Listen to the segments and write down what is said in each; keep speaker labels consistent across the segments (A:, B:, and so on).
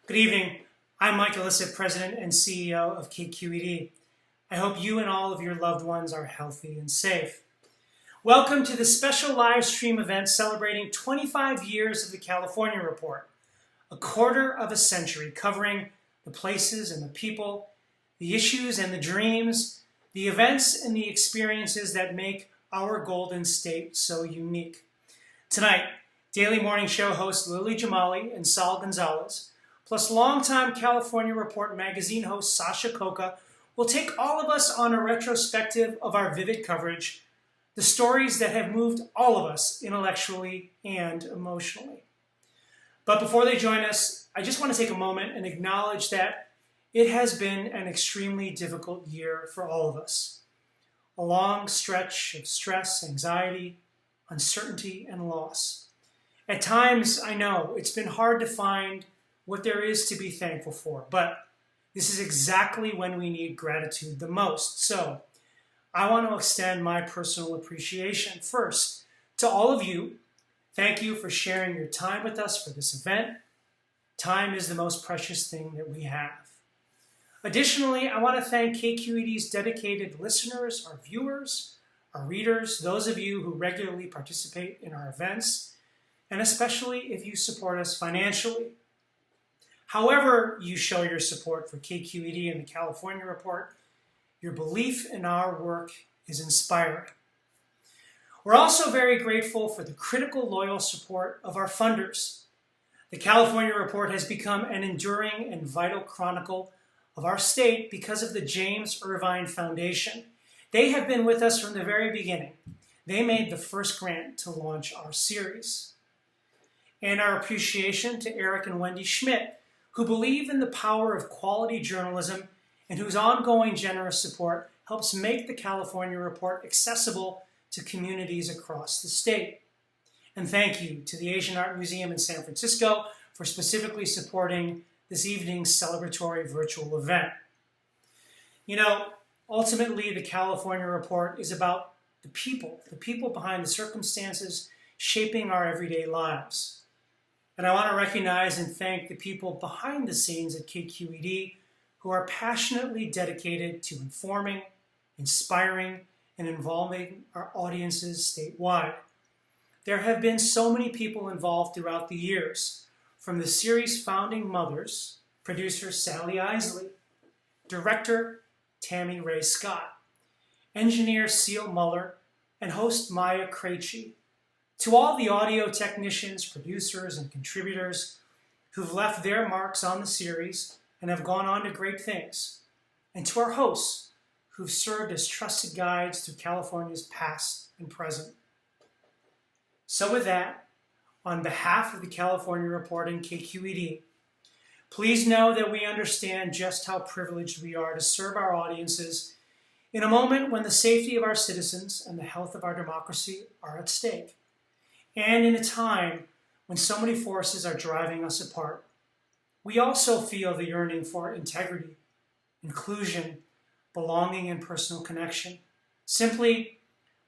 A: Good evening. I'm Mike Ailsa, President and CEO of KQED. I hope you and all of your loved ones are healthy and safe. Welcome to the special live stream event celebrating 25 years of the California Report, a quarter of a century covering the places and the people, the issues and the dreams, the events and the experiences that make our Golden State so unique. Tonight, Daily Morning Show hosts Lily Jamali and Saul Gonzalez, plus longtime California Report magazine host Sasha Khokha, will take all of us on a retrospective of our vivid coverage, the stories that have moved all of us intellectually and emotionally. But before they join us, I just want to take a moment and acknowledge that it has been an extremely difficult year for all of us. A long stretch of stress, anxiety, uncertainty, and loss. At times, I know it's been hard to find what there is to be thankful for, but this is exactly when we need gratitude the most. So I want to extend my personal appreciation first to all of you. Thank you for sharing your time with us for this event. Time is the most precious thing that we have. Additionally, I want to thank KQED's dedicated listeners, our viewers, our readers, those of you who regularly participate in our events, and especially if you support us financially. However you show your support for KQED and the California Report, your belief in our work is inspiring. We're also very grateful for the critical, loyal support of our funders. The California Report has become an enduring and vital chronicle of our state because of the James Irvine Foundation. They have been with us from the very beginning. They made the first grant to launch our series. And our appreciation to Eric and Wendy Schmidt, who believe in the power of quality journalism and whose ongoing generous support helps make the California Report accessible to communities across the state. And thank you to the Asian Art Museum in San Francisco for specifically supporting this evening's celebratory virtual event. You know, ultimately, the California Report is about the people behind the circumstances shaping our everyday lives. And I want to recognize and thank the people behind the scenes at KQED who are passionately dedicated to informing, inspiring, and involving our audiences statewide. There have been so many people involved throughout the years, from the series' founding mothers, producer Sally Isley, director Tammy Ray Scott, engineer Seal Muller, and host Maya Krejci, to all the audio technicians, producers, and contributors who've left their marks on the series and have gone on to great things, and to our hosts who've served as trusted guides through California's past and present. So with that, on behalf of the California Report and KQED, please know that we understand just how privileged we are to serve our audiences in a moment when the safety of our citizens and the health of our democracy are at stake. And in a time when so many forces are driving us apart. We also feel the yearning for integrity, inclusion, belonging, and personal connection. Simply,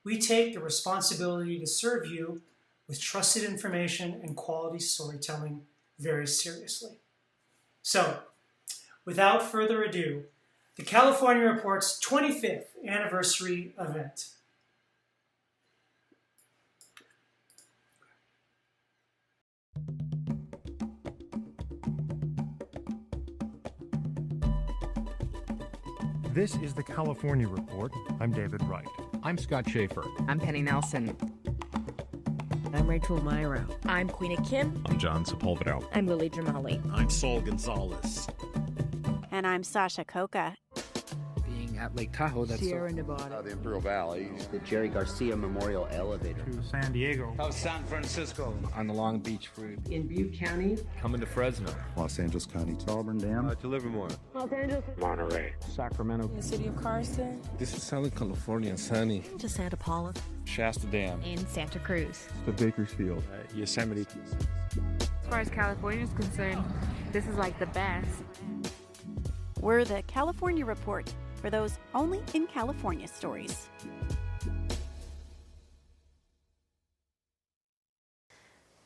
A: we take the responsibility to serve you with trusted information and quality storytelling very seriously. So, without further ado, the California Report's 25th anniversary event.
B: This is the California Report. I'm David Wright.
C: I'm Scott Shafer.
D: I'm Penny Nelson.
E: I'm Rachel Myro.
F: I'm Queena Kim.
G: I'm John Sepulveda.
F: I'm Lily Jamali.
H: I'm Saul Gonzalez.
I: And I'm Sasha Khokha.
C: Being at Lake Tahoe, that's
E: Sierra Nevada.
H: The Imperial Valley.
J: The Jerry Garcia Memorial Elevator.
B: To San Diego.
K: Of San Francisco.
C: on the Long Beach Route.
E: In Butte County.
G: Coming to Fresno.
L: Los Angeles County. Auburn Dam.
G: To Livermore.
F: Los Angeles.
G: Monterey.
B: Sacramento.
F: In the city of Carson.
G: This is Southern California, sunny.
F: To Santa Paula.
G: Shasta Dam.
F: In Santa Cruz.
L: To Bakersfield.
G: Yosemite.
M: As far as California is concerned, this is like the best.
I: We're the California Report for those only in California stories.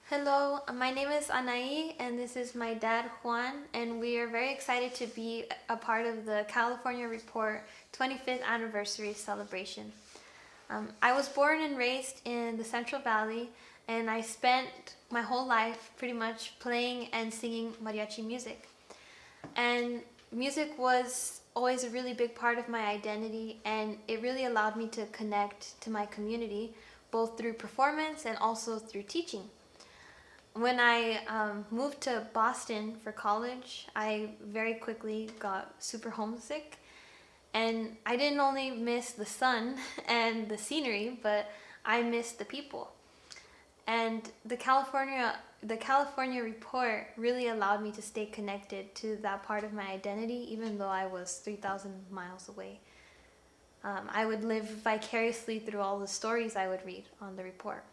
D: Hello, my name is Anaí, and this is my dad, Juan, and we are very excited to be a part of the California Report 25th anniversary celebration. I was born and raised in the Central Valley, and I spent my whole life pretty much playing and singing mariachi music. And music was always a really big part of my identity, and it really allowed me to connect to my community, both through performance and also through teaching. When I moved to Boston for college, I very quickly got super homesick, and I didn't only miss the sun and the scenery, but I missed the people. And the California Report really allowed me to stay connected to that part of my identity, even though I was 3,000 miles away. I would live vicariously through all the stories I would read on the report.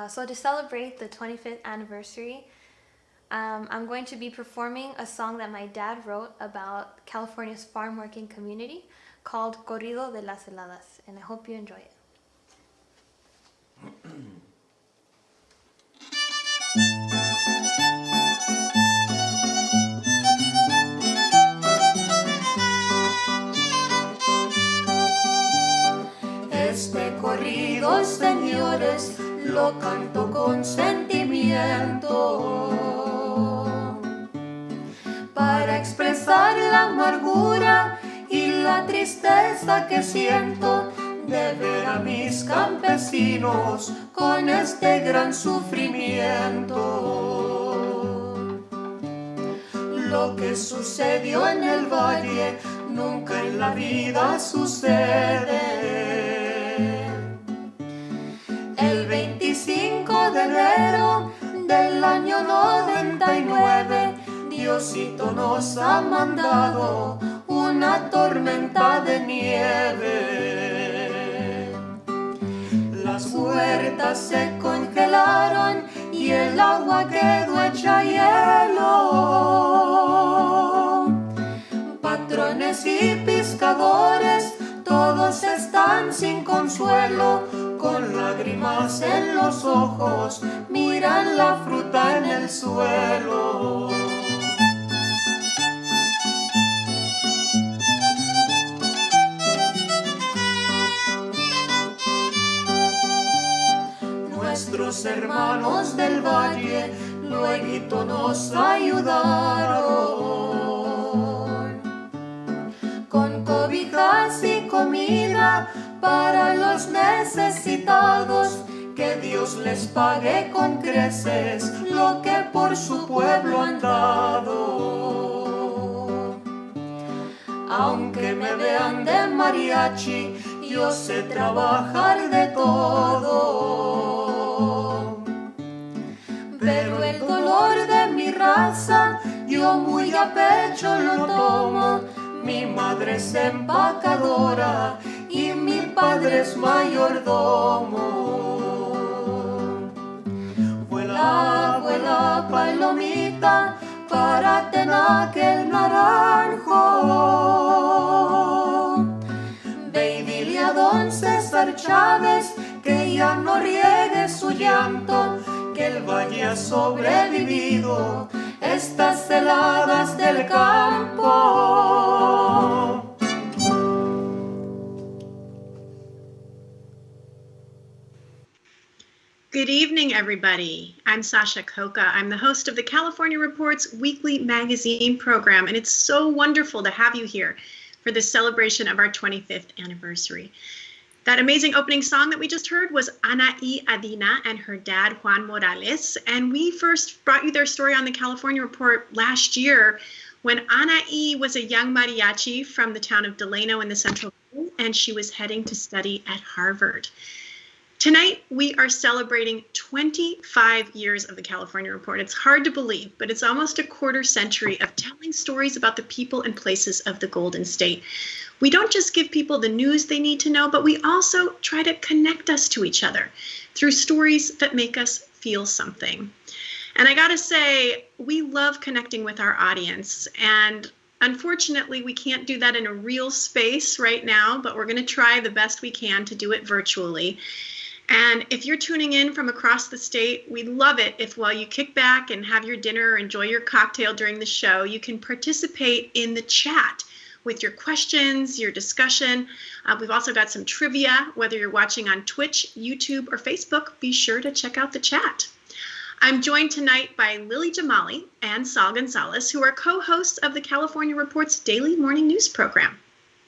D: So to celebrate the 25th anniversary, I'm going to be performing a song that my dad wrote about California's farm working community called Corrido de las Heladas, and I hope you enjoy it.
K: Este corrido, señores, lo canto con sentimiento para expresar la amargura y la tristeza que siento de ver a mis campesinos con este gran sufrimiento. Lo que sucedió en el valle nunca en la vida sucede. El 25 de enero del año 99, Diosito nos ha mandado una tormenta de nieve. Las huertas se congelaron y el agua quedó hecha hielo. Patrones y pescadores, todos están sin consuelo, con lágrimas en los ojos, miran la fruta en el suelo. Nuestros hermanos del valle luego nos ayudaron con cobijas y comida para los necesitados, que Dios les pague con creces lo que por su pueblo han dado. Aunque me vean de mariachi, yo sé trabajar de todo. Pero el dolor de mi raza, yo muy a pecho lo tomo. Mi madre es empacadora y mi padre es mayordomo. Vuela, vuela, palomita, párate en aquel naranjo. Ve y dile a don César Chávez que ya no riegue su llanto, que el valle ha sobrevivido estas heladas del campo.
N: Good evening, everybody. I'm Sasha Khokha. I'm the host of the California Report's weekly magazine program, and it's so wonderful to have you here for this celebration of our 25th anniversary. That amazing opening song that we just heard was Anaí Adina and her dad, Juan Morales, and we first brought you their story on the California Report last year when Anaí was a young mariachi from the town of Delano in the Central Valley, and she was heading to study at Harvard. Tonight, we are celebrating 25 years of the California Report. It's hard to believe, but it's almost a quarter century of telling stories about the people and places of the Golden State. We don't just give people the news they need to know, but we also try to connect us to each other through stories that make us feel something. And I gotta say, we love connecting with our audience, and unfortunately, we can't do that in a real space right now, but we're gonna try the best we can to do it virtually. And if you're tuning in from across the state, we'd love it if while you kick back and have your dinner or enjoy your cocktail during the show, you can participate in the chat with your questions, your discussion. We've also got some trivia, whether you're watching on Twitch, YouTube, or Facebook, be sure to check out the chat. I'm joined tonight by Lily Jamali and Saul Gonzalez, who are co-hosts of the California Report's daily morning news program.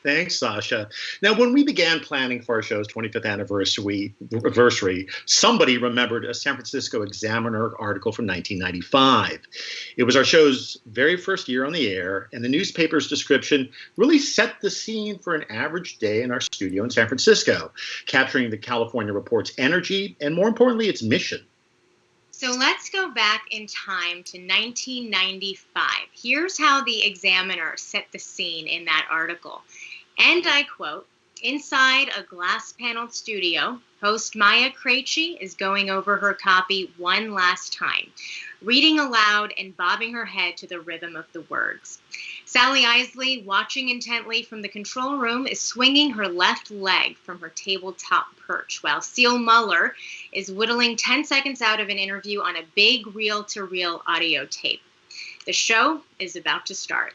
O: Thanks, Sasha. Now, when we began planning for our show's 25th anniversary, somebody remembered a San Francisco Examiner article from 1995. It was our show's very first year on the air, and the newspaper's description really set the scene for an average day in our studio in San Francisco, capturing the California Report's energy and, more importantly, its mission.
P: So let's go back in time to 1995. Here's how the Examiner set the scene in that article. And I quote, "Inside a glass-paneled studio, host Maya Krejci is going over her copy one last time, reading aloud and bobbing her head to the rhythm of the words. Sally Isley, watching intently from the control room, is swinging her left leg from her tabletop perch, while Seal Muller is whittling 10 seconds out of an interview on a big reel-to-reel audio tape. The show is about to start."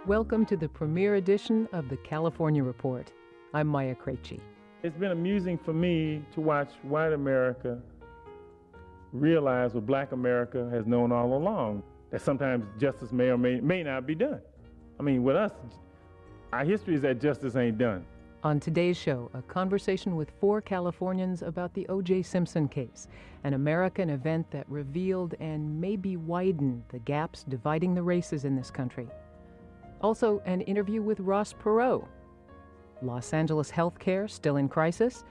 Q: Welcome to the premiere edition of the California Report. I'm Maya Krejci.
R: It's been amusing for me to watch white America realize what black America has known all along, that sometimes justice may or may not be done. I mean, with us, our history is that justice ain't done.
Q: On today's show, a conversation with 4 Californians about the O.J. Simpson case, an American event that revealed and maybe widened the gaps dividing the races in this country. Also, an interview with Ross Perot, Los Angeles healthcare still in crisis,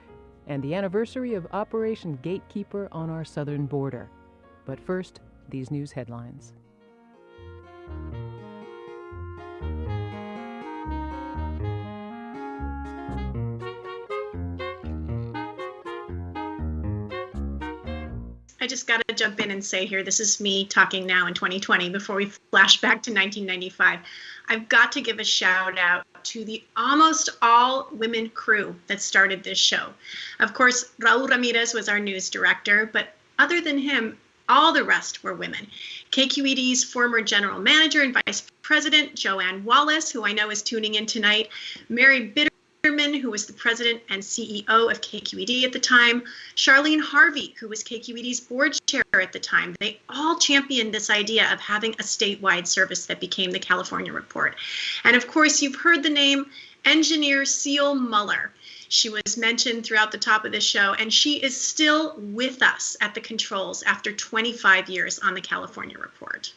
Q: and the anniversary of Operation Gatekeeper on our southern border. But first, these news headlines.
N: I just got to jump in and say here, this is me talking now in 2020 before we flash back to 1995. I've got to give a shout out to the almost all women crew that started this show. Of course, Raul Ramirez was our news director, but other than him, all the rest were women. KQED's former general manager and vice president, Joanne Wallace, who I know is tuning in tonight, Mary Bitterman, who was the president and CEO of KQED at the time, Charlene Harvey, who was KQED's board chair at the time. They all championed this idea of having a statewide service that became the California Report. And of course, you've heard the name engineer Seal Muller. She was mentioned throughout the top of this show, and she is still with us at the controls after 25 years on the California Report.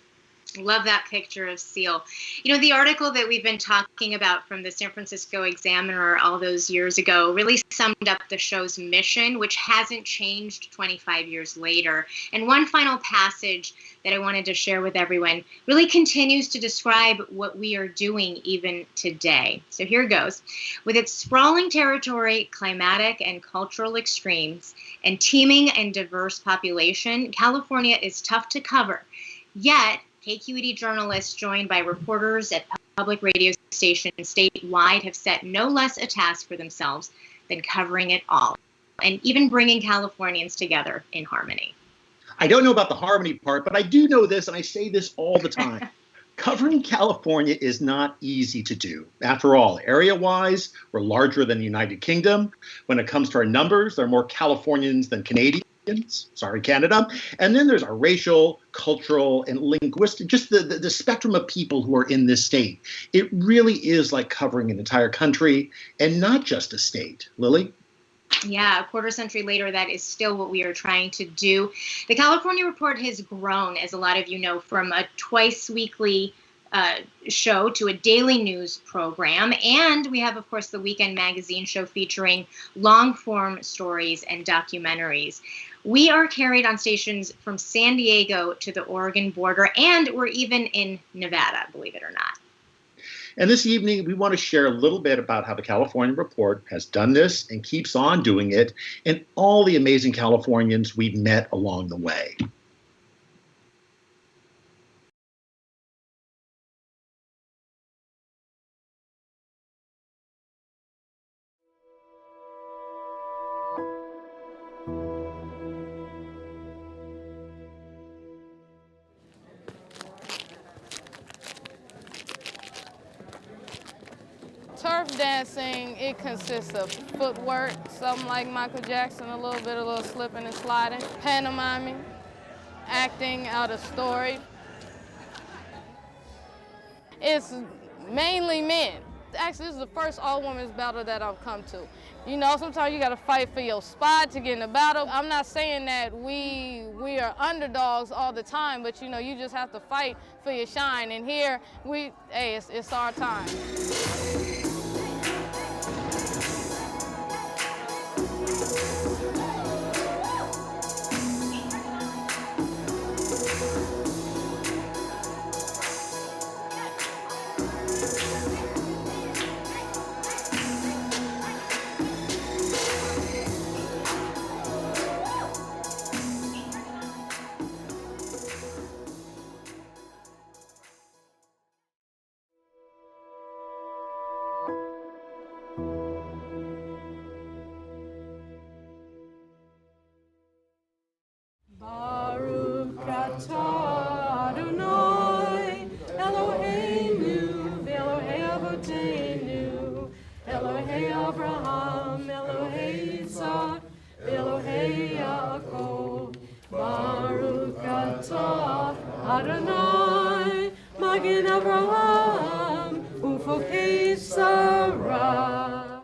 P: Love that picture of Seal. You know, the article that we've been talking about from the San Francisco Examiner all those years ago really summed up the show's mission, which hasn't changed 25 years later. And one final passage that I wanted to share with everyone really continues to describe what we are doing even today. So here goes. With its sprawling territory, climatic and cultural extremes, and teeming and diverse population, California is tough to cover. Yet, KQED journalists joined by reporters at public radio stations statewide have set no less a task for themselves than covering it all and even bringing Californians together in harmony.
O: I don't know about the harmony part, but I do know this, and I say this all the time. Covering California is not easy to do. After all, area-wise, we're larger than the United Kingdom. When it comes to our numbers, there are more Californians than Canadians. Sorry, Canada. And then there's our racial, cultural, and linguistic, just the spectrum of people who are in this state. It really is like covering an entire country and not just a state. Lily?
P: Yeah, a quarter century later, that is still what we are trying to do. The California Report has grown, as a lot of you know, from a twice weekly show to a daily news program. And we have, of course, the weekend magazine show featuring long-form stories and documentaries. We are carried on stations from San Diego to the Oregon border, and we're even in Nevada, believe it or not.
O: And this evening, we want to share a little bit about how the California Report has done this and keeps on doing it, and all the amazing Californians we've met along the way.
S: dancing, it consists of footwork, something like Michael Jackson, a little slipping and sliding, pantomiming, acting out a story. It's mainly men. Actually, this is the first all-women's battle that I've come to. You know, sometimes you got to fight for your spot to get in the battle. I'm not saying that we are underdogs all the time, but you know, you just have to fight for your shine. And here, hey, it's our time.
K: Adonai, Magin Abraham, Ufokei Sarah.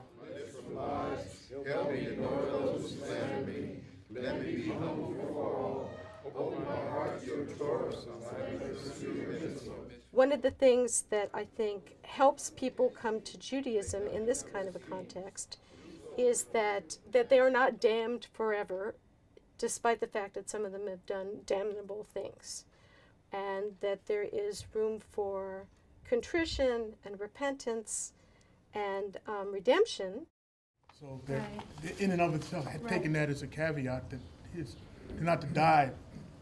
K: Help me ignore those who slander me. Let me be humble before all. Open my heart to your Torah, so I may pursue your mitzvot.
T: One of the things that I think helps people come to Judaism in this kind of a context is that they are not damned forever, despite the fact that some of them have done damnable things, and that there is room for contrition and repentance and redemption.
U: So that in and of itself, taking that as a caveat, that not to die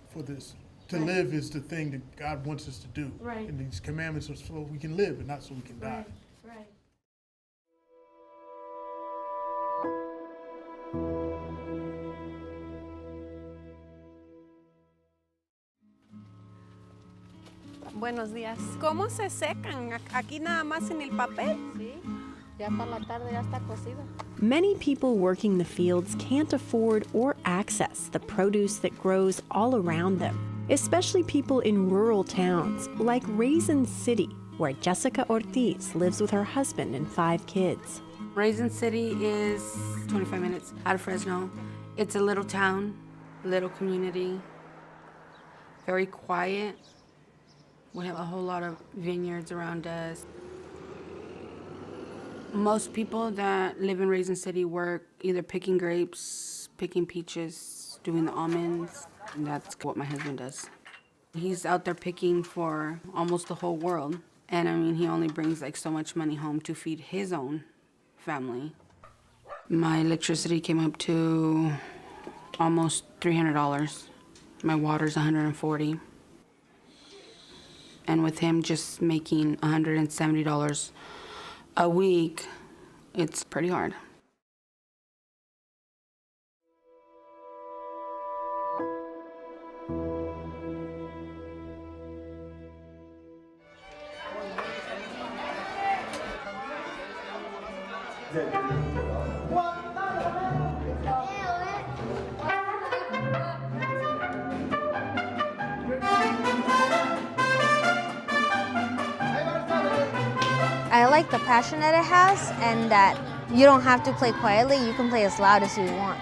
U: for this. To live is the thing that God wants us to do.
T: Right.
U: And these commandments are so we can live and not so we can die.
T: Right.
I: Buenos días. ¿Cómo se secan? ¿Aquí nada más en el papel?
D: Sí, ya para la tarde ya está cocido.
V: Many people working the fields can't afford or access the produce that grows all around them, especially people in rural towns like Raisin City, where Jessica Ortiz lives with her husband and 5 kids.
W: Raisin City is 25 minutes out of Fresno. It's a little town, little community, very quiet. We have a whole lot of vineyards around us. Most people that live in Raisin City work either picking grapes, picking peaches, doing the almonds, and that's what my husband does. He's out there picking for almost the whole world, and I mean, he only brings like so much money home to feed his own family. My electricity came up to almost $300. My water's $140. And with him just making $170 a week, it's pretty hard.
D: I like the passion that it has, and that you don't have to play quietly, you can play as loud as you want.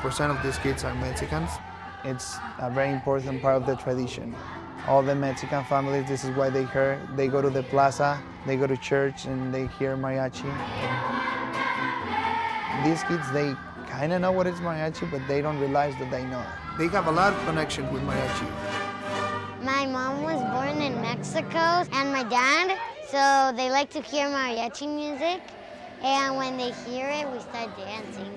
X: % of these kids are Mexicans. It's a very important part of the tradition. All the Mexican families, this is why they go to the plaza, they go to church, and they hear mariachi. These kids, they kind of know what is mariachi, but they don't realize that they know. They have a lot of connection with mariachi.
Y: My mom was born in Mexico, and my dad, so they like to hear mariachi music, and when they hear it, we start dancing.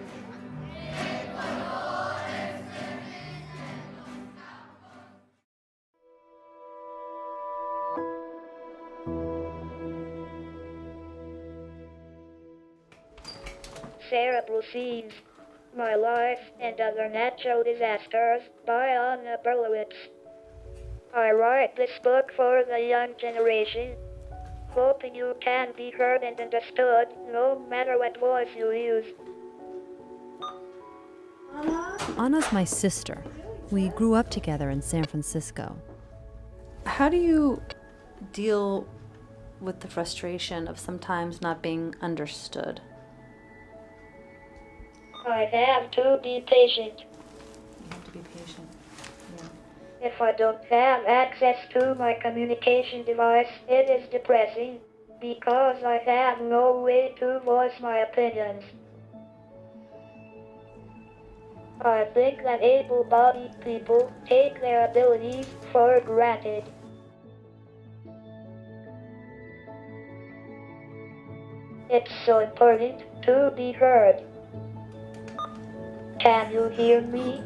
A: cerebral seeds. My Life and Other Natural Disasters by Anna Berlowitz. I write this book for the young generation, hoping you can be heard and understood no matter what voice you use.
C: Anna's my sister. We grew up together in San Francisco.
E: How do you deal with the frustration of sometimes not being understood?
A: I have to be patient.
E: You have to be patient. Yeah.
A: If I don't have access to my communication device, it is depressing because I have no way to voice my opinions. I think that able-bodied people take their abilities for granted. It's so important to be heard. Can you hear me?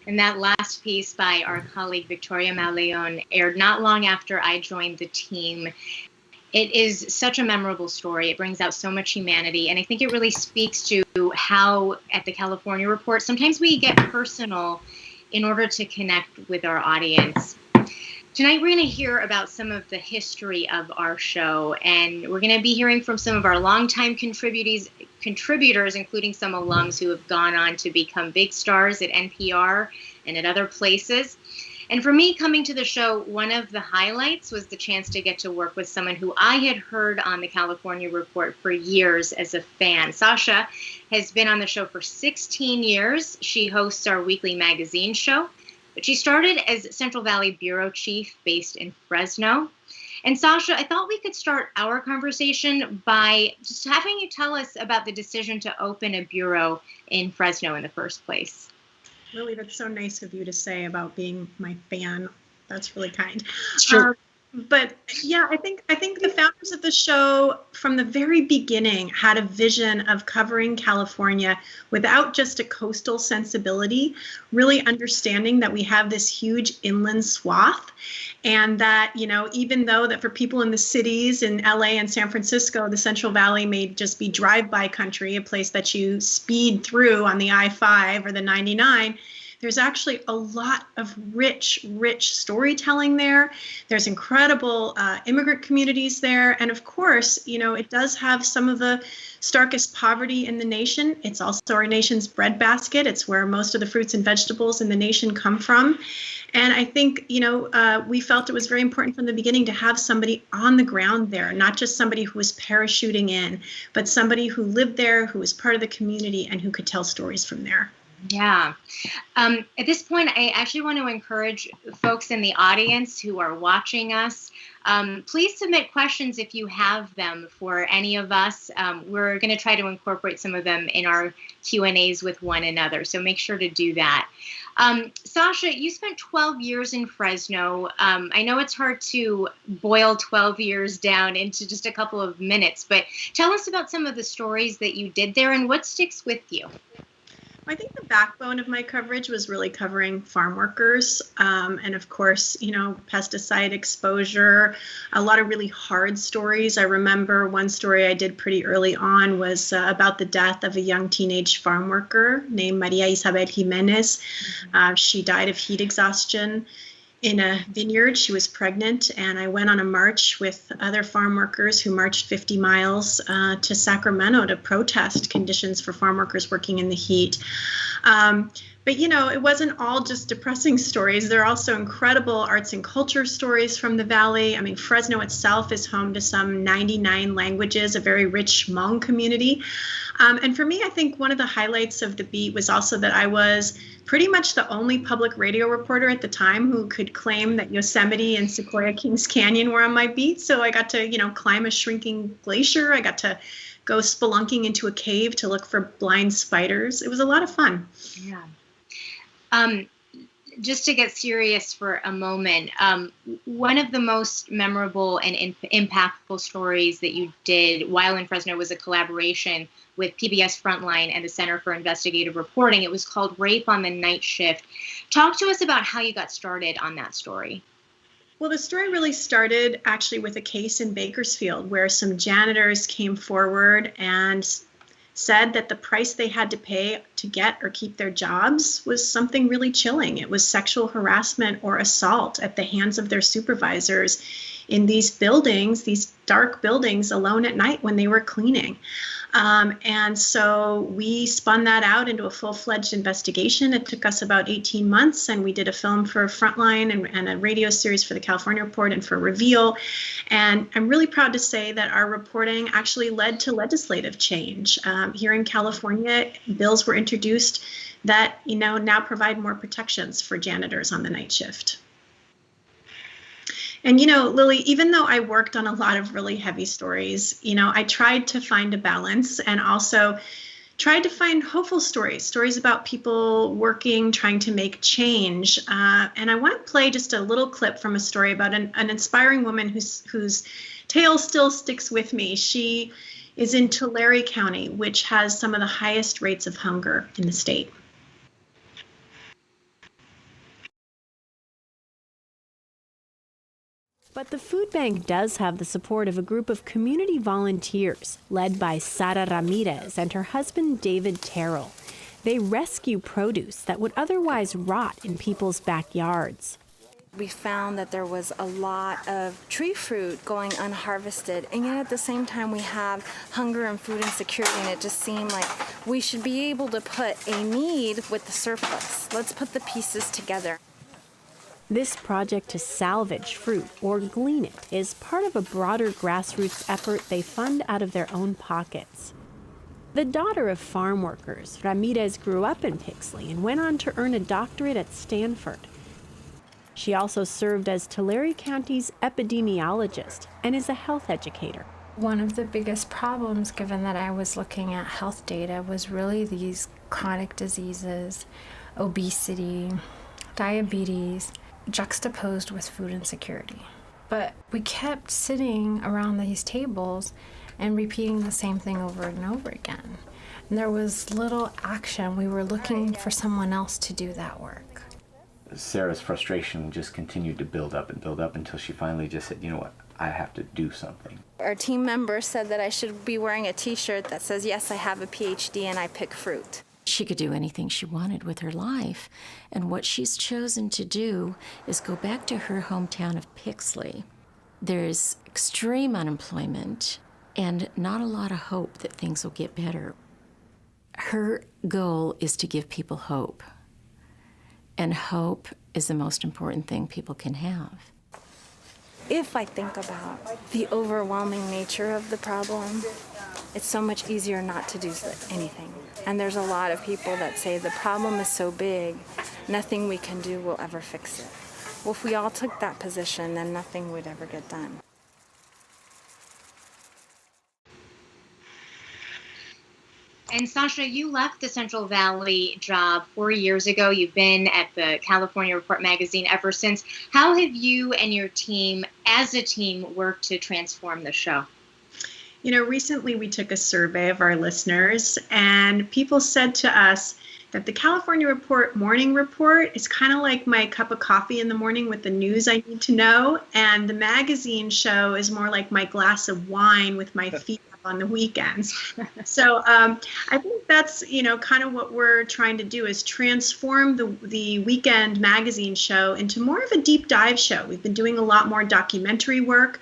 P: And that last piece by our colleague Victoria Maleon aired not long after I joined the team. It is such a memorable story. It brings out so much humanity. And I think it really speaks to how at the California Report, sometimes we get personal in order to connect with our audience. Tonight, we're going to hear about some of the history of our show. And we're going to be hearing from some of our longtime contributors, including some alums who have gone on to become big stars at NPR and at other places. And for me, coming to the show, one of the highlights was the chance to get to work with someone who I had heard on the California Report for years as a fan. Sasha has been on the show for 16 years. She hosts our weekly magazine show, but she started as Central Valley Bureau Chief based in Fresno. And Sasha, I thought we could start our conversation by just having you tell us about the decision to open a bureau in Fresno in the first place.
N: Lily, that's so nice of you to say about being my fan. That's really kind.
O: Sure.
N: But yeah, I think the founders of the show from the very beginning had a vision of covering California without just a coastal sensibility, really understanding that we have this huge inland swath, and that, you know, even though that for people in the cities in LA and San Francisco, the Central Valley may just be drive-by country, a place that you speed through on the I-5 or the 99, there's actually a lot of rich storytelling there. There's incredible immigrant communities there. And of course, you know, it does have some of the starkest poverty in the nation. It's also our nation's breadbasket. It's where most of the fruits and vegetables in the nation come from. And I think, you know, we felt it was very important from the beginning to have somebody on the ground there, not just somebody who was parachuting in, but somebody who lived there, who was part of the community, and who could tell stories from there.
P: Yeah. At this point, I actually want to encourage folks in the audience who are watching us, please submit questions if you have them for any of us. We're going to try to incorporate some of them in our Q&As with one another, so make sure to do that. Sasha, you spent 12 years in Fresno. I know it's hard to boil 12 years down into just a couple of minutes, but tell us about some of the stories that you did there and what sticks with you.
N: I think the backbone of my coverage was really covering farm workers and, of course, you know, pesticide exposure, a lot of really hard stories. I remember one story I did pretty early on was about the death of a young teenage farm worker named Maria Isabel Jimenez. She died of heat exhaustion in a vineyard. She was pregnant, and I went on a march with other farm workers who marched 50 miles to Sacramento to protest conditions for farm workers working in the heat. But, you know, it wasn't all just depressing stories. There are also incredible arts and culture stories from the Valley. I mean, Fresno itself is home to some 99 languages, a very rich Hmong community. And for me, I think one of the highlights of the beat was also that I was pretty much the only public radio reporter at the time who could claim that Yosemite and Sequoia Kings Canyon were on my beat. So I got to, you know, climb a shrinking glacier. I got to go spelunking into a cave to look for blind spiders. It was a lot of fun.
P: Yeah. just to get serious for a moment, one of the most memorable and impactful stories that you did while in Fresno was a collaboration with PBS Frontline and the Center for Investigative Reporting. It was called Rape on the Night Shift. Talk to us about how you got started on that story.
N: Well, the story really started actually with a case in Bakersfield where some janitors came forward and said that the price they had to pay to get or keep their jobs was something really chilling. It was sexual harassment or assault at the hands of their supervisors in these buildings, these dark buildings, alone at night when they were cleaning. And so we spun that out into a full-fledged investigation. It took us about 18 months, and we did a film for Frontline and a radio series for the California Report and for Reveal. And I'm really proud to say that our reporting actually led to legislative change. Here in California, bills were introduced that, now provide more protections for janitors on the night shift. And, Lily, even though I worked on a lot of really heavy stories, I tried to find a balance and also tried to find hopeful stories about people working, trying to make change. And I want to play just a little clip from a story about an inspiring woman whose tale still sticks with me. She is in Tulare County, which has some of the highest rates of hunger in the state.
V: But the food bank does have the support of a group of community volunteers led by Sara Ramirez and her husband David Terrell. They rescue produce that would otherwise rot in people's backyards.
B: We found that there was a lot of tree fruit going unharvested, and yet at the same time we have hunger and food insecurity, and it just seemed like we should be able to put a need with the surplus. Let's put the pieces together.
V: This project to salvage fruit or glean it is part of a broader grassroots effort they fund out of their own pockets. The daughter of farm workers, Ramirez grew up in Pixley and went on to earn a doctorate at Stanford. She also served as Tulare County's epidemiologist and is a health educator.
F: One of the biggest problems, given that I was looking at health data, was really these chronic diseases, obesity, diabetes, juxtaposed with food insecurity. But we kept sitting around these tables and repeating the same thing over and over again. And there was little action. We were looking for someone else to do that work.
H: Sarah's frustration just continued to build up until she finally just said, you know what, I have to do something.
B: Our team member said that I should be wearing a t-shirt that says, yes, I have a PhD and I pick fruit.
J: She could do anything she wanted with her life, and what she's chosen to do is go back to her hometown of Pixley. There's extreme unemployment and not a lot of hope that things will get better. Her goal is to give people hope, and hope is the most important thing people can have.
B: If I think about the overwhelming nature of the problem, it's so much easier not to do anything. And there's a lot of people that say the problem is so big, nothing we can do will ever fix it. Well, if we all took that position, then nothing would ever get done.
P: And Sasha, you left the Central Valley job 4 years ago. You've been at the California Report magazine ever since. How have you and your team, as a team, worked to transform the show?
N: Recently we took a survey of our listeners, and people said to us that the California Report morning report is kind of like my cup of coffee in the morning with the news I need to know, and the magazine show is more like my glass of wine with my feet up on the weekends. So I think that's, kind of what we're trying to do is transform the weekend magazine show into more of a deep dive show. We've been doing a lot more documentary work.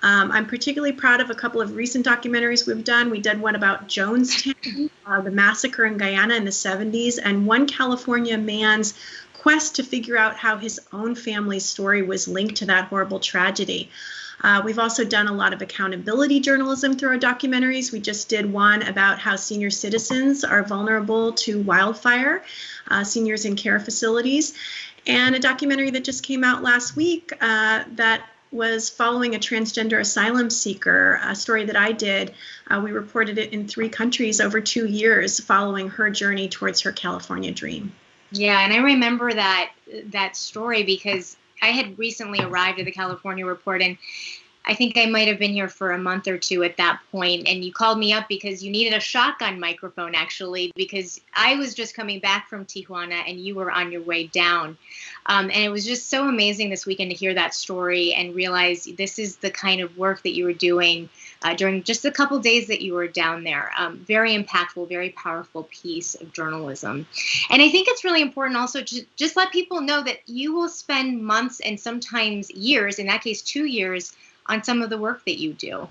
N: I'm particularly proud of a couple of recent documentaries we've done. We did one about Jonestown, the massacre in Guyana in the 70s, and one California man's quest to figure out how his own family's story was linked to that horrible tragedy. We've also done a lot of accountability journalism through our documentaries. We just did one about how senior citizens are vulnerable to wildfire, seniors in care facilities, and a documentary that just came out last week that was following a transgender asylum seeker, a story that I did. We reported it in 3 countries over 2 years following her journey towards her California dream.
P: Yeah, and I remember that that story because I had recently arrived at the California Report, and I think I might have been here for a month or two at that point, and you called me up because you needed a shotgun microphone, actually, because I was just coming back from Tijuana and you were on your way down. And it was just so amazing this weekend to hear that story and realize this is the kind of work that you were doing during just a couple days that you were down there. Very impactful, very powerful piece of journalism. And I think it's really important also to just let people know that you will spend months and sometimes years, in that case 2 years, on some of the work that you do.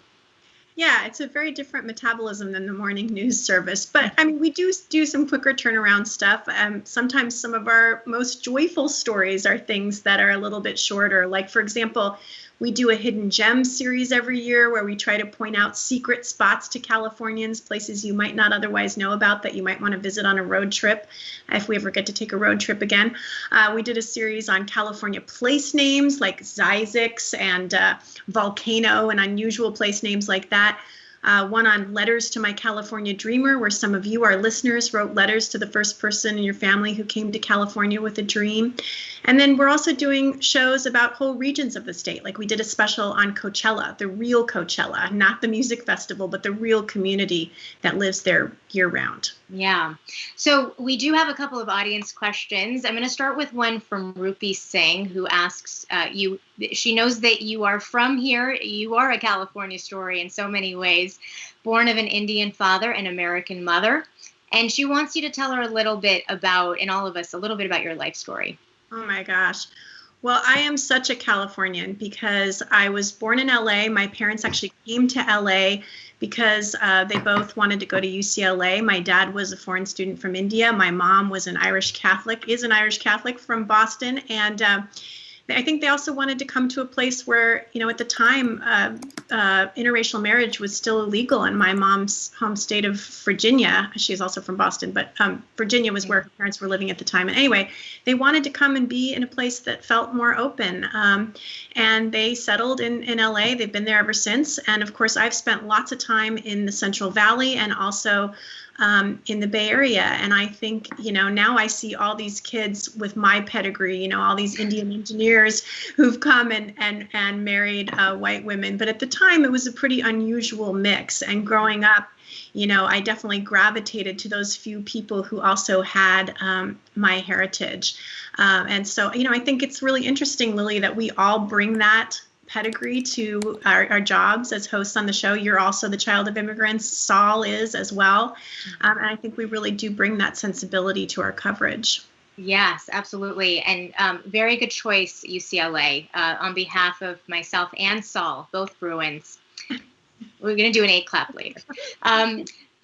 N: Yeah, it's a very different metabolism than the morning news service. But I mean, we do some quicker turnaround stuff. Sometimes some of our most joyful stories are things that are a little bit shorter. Like, for example, we do a hidden gem series every year where we try to point out secret spots to Californians, places you might not otherwise know about that you might want to visit on a road trip, if we ever get to take a road trip again. We did a series on California place names like Zizix and Volcano and unusual place names like that. One on letters to my California dreamer, where some of you, our listeners, wrote letters to the first person in your family who came to California with a dream. And then we're also doing shows about whole regions of the state. Like we did a special on Coachella, the real Coachella, not the music festival, but the real community that lives there year round.
P: Yeah. So we do have a couple of audience questions. I'm going to start with one from Rupi Singh, who asks you, she knows that you are from here. You are a California story in so many ways, born of an Indian father and American mother. And she wants you to tell her a little bit about, and all of us, a little bit about your life story.
N: Oh my gosh. Well, I am such a Californian because I was born in LA. My parents actually came to LA because they both wanted to go to UCLA. My dad was a foreign student from India. My mom was an Irish Catholic from Boston. And I think they also wanted to come to a place where, you know, at the time, interracial marriage was still illegal in my mom's home state of Virginia. She's also from Boston, but Virginia was where her parents were living at the time. And anyway, they wanted to come and be in a place that felt more open. And they settled in LA. They've been there ever since. And of course, I've spent lots of time in the Central Valley and also in the Bay Area. And I think, you know, now I see all these kids with my pedigree, you know, all these Indian engineers who've come and married white women. But at the time, it was a pretty unusual mix. And growing up, you know, I definitely gravitated to those few people who also had my heritage. And so, you know, I think it's really interesting, Lily, that we all bring that pedigree to our jobs as hosts on the show. You're also the child of immigrants. Saul is as well. And I think we really do bring that sensibility to our coverage.
P: Yes, absolutely. And very good choice, UCLA, on behalf of myself and Saul, both Bruins. We're going to do an 8 clap later.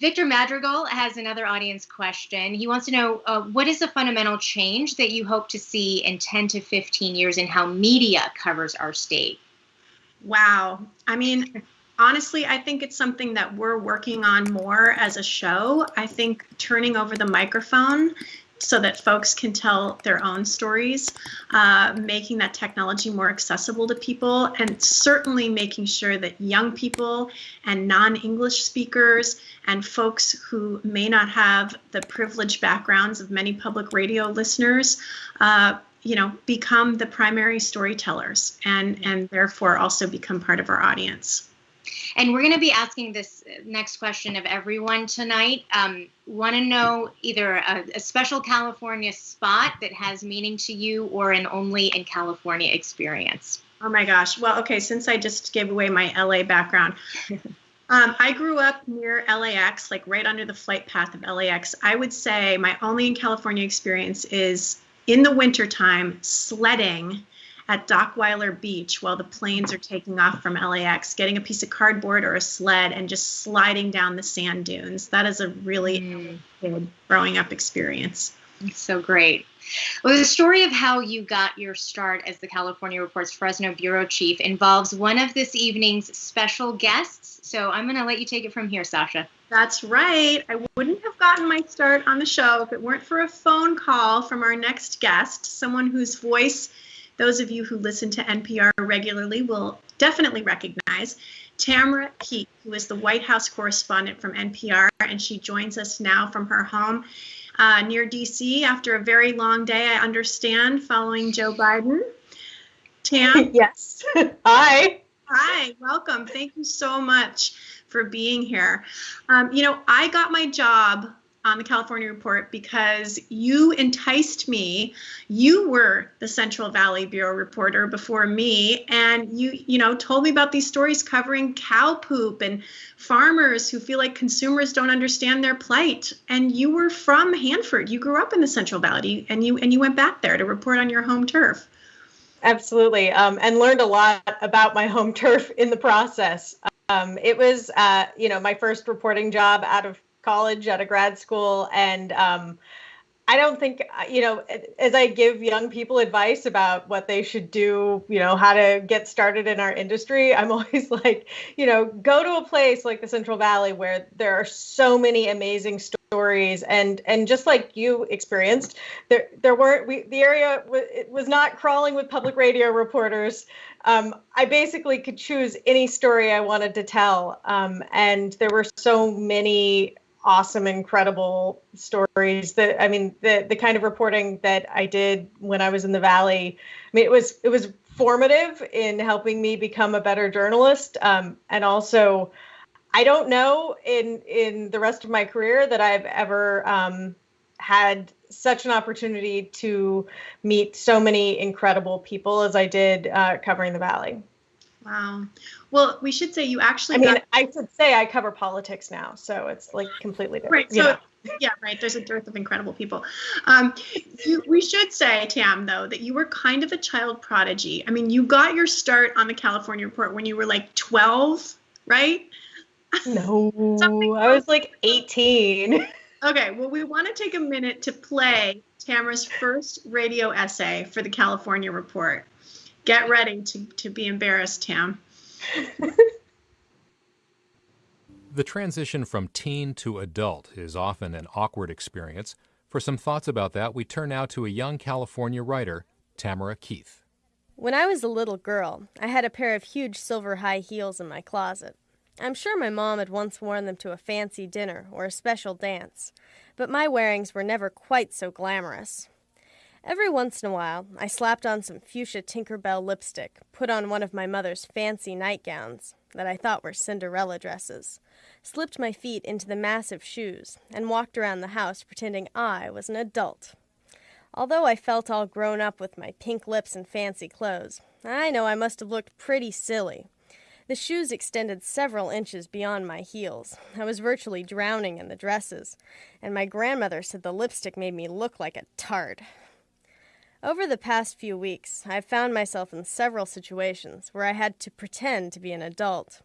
P: Victor Madrigal has another audience question. He wants to know, what is the fundamental change that you hope to see in 10 to 15 years in how media covers our state?
N: Wow. I mean, honestly, I think it's something that we're working on more as a show. I think turning over the microphone so that folks can tell their own stories, making that technology more accessible to people, and certainly making sure that young people and non-English speakers and folks who may not have the privileged backgrounds of many public radio listeners, you know, become the primary storytellers and therefore also become part of our audience.
P: And we're going to be asking this next question of everyone tonight. Want to know either a special California spot that has meaning to you or an only in California experience?
N: Oh my gosh. Well, okay, since I just gave away my LA background, I grew up near LAX, like right under the flight path of LAX. I would say my only in California experience is in the wintertime sledding at Dockweiler Beach while the planes are taking off from LAX, getting a piece of cardboard or a sled and just sliding down the sand dunes. That is a really good growing up experience.
P: It's so great. Well, the story of how you got your start as the California Report's Fresno bureau chief involves one of this evening's special guests. So I'm going to let you take it from here, Sasha.
N: That's right. I wouldn't have gotten my start on the show if it weren't for a phone call from our next guest, someone whose voice those of you who listen to NPR regularly will definitely recognize, Tamara Keith, who is the White House correspondent from NPR, and she joins us now from her home near DC after a very long day, I understand, following Joe Biden. Tam?
G: Yes. Hi.
N: Hi, welcome. Thank you so much for being here. I got my job on the California Report because you enticed me. You were the Central Valley Bureau reporter before me, and you told me about these stories covering cow poop and farmers who feel like consumers don't understand their plight. And you were from Hanford. You grew up in the Central Valley, and you went back there to report on your home turf.
G: Absolutely, and learned a lot about my home turf in the process. It was, my first reporting job out of college, out of grad school, and I don't think, as I give young people advice about what they should do, how to get started in our industry, I'm always like, go to a place like the Central Valley where there are so many amazing stories, and just like you experienced, the area was not crawling with public radio reporters. I basically could choose any story I wanted to tell, and there were so many awesome, incredible stories the kind of reporting that I did when I was in the Valley. It was formative in helping me become a better journalist. And also, I don't know in the rest of my career that I've ever had such an opportunity to meet so many incredible people as I did covering the Valley.
N: Wow. Well, we should say you actually
G: I should say I cover politics now, so it's like completely different.
N: Right. So, yeah, right. There's a dearth of incredible people. We should say, Tam, though, that you were kind of a child prodigy. I mean, you got your start on the California Report when you were like 12, right?
G: No, I was like 18.
N: Okay. Well, we want to take a minute to play Tamara's first radio essay for the California Report. Get ready to be embarrassed, Tam.
L: The transition from teen to adult is often an awkward experience. For some thoughts about that, we turn now to a young California writer, Tamara Keith.
M: When I was a little girl, I had a pair of huge silver high heels in my closet. I'm sure my mom had once worn them to a fancy dinner or a special dance, but my wearings were never quite so glamorous. Every once in a while, I slapped on some fuchsia Tinkerbell lipstick, put on one of my mother's fancy nightgowns that I thought were Cinderella dresses, slipped my feet into the massive shoes, and walked around the house pretending I was an adult. Although I felt all grown up with my pink lips and fancy clothes, I know I must have looked pretty silly. The shoes extended several inches beyond my heels. I was virtually drowning in the dresses, and my grandmother said the lipstick made me look like a tart. Over the past few weeks, I've found myself in several situations where I had to pretend to be an adult.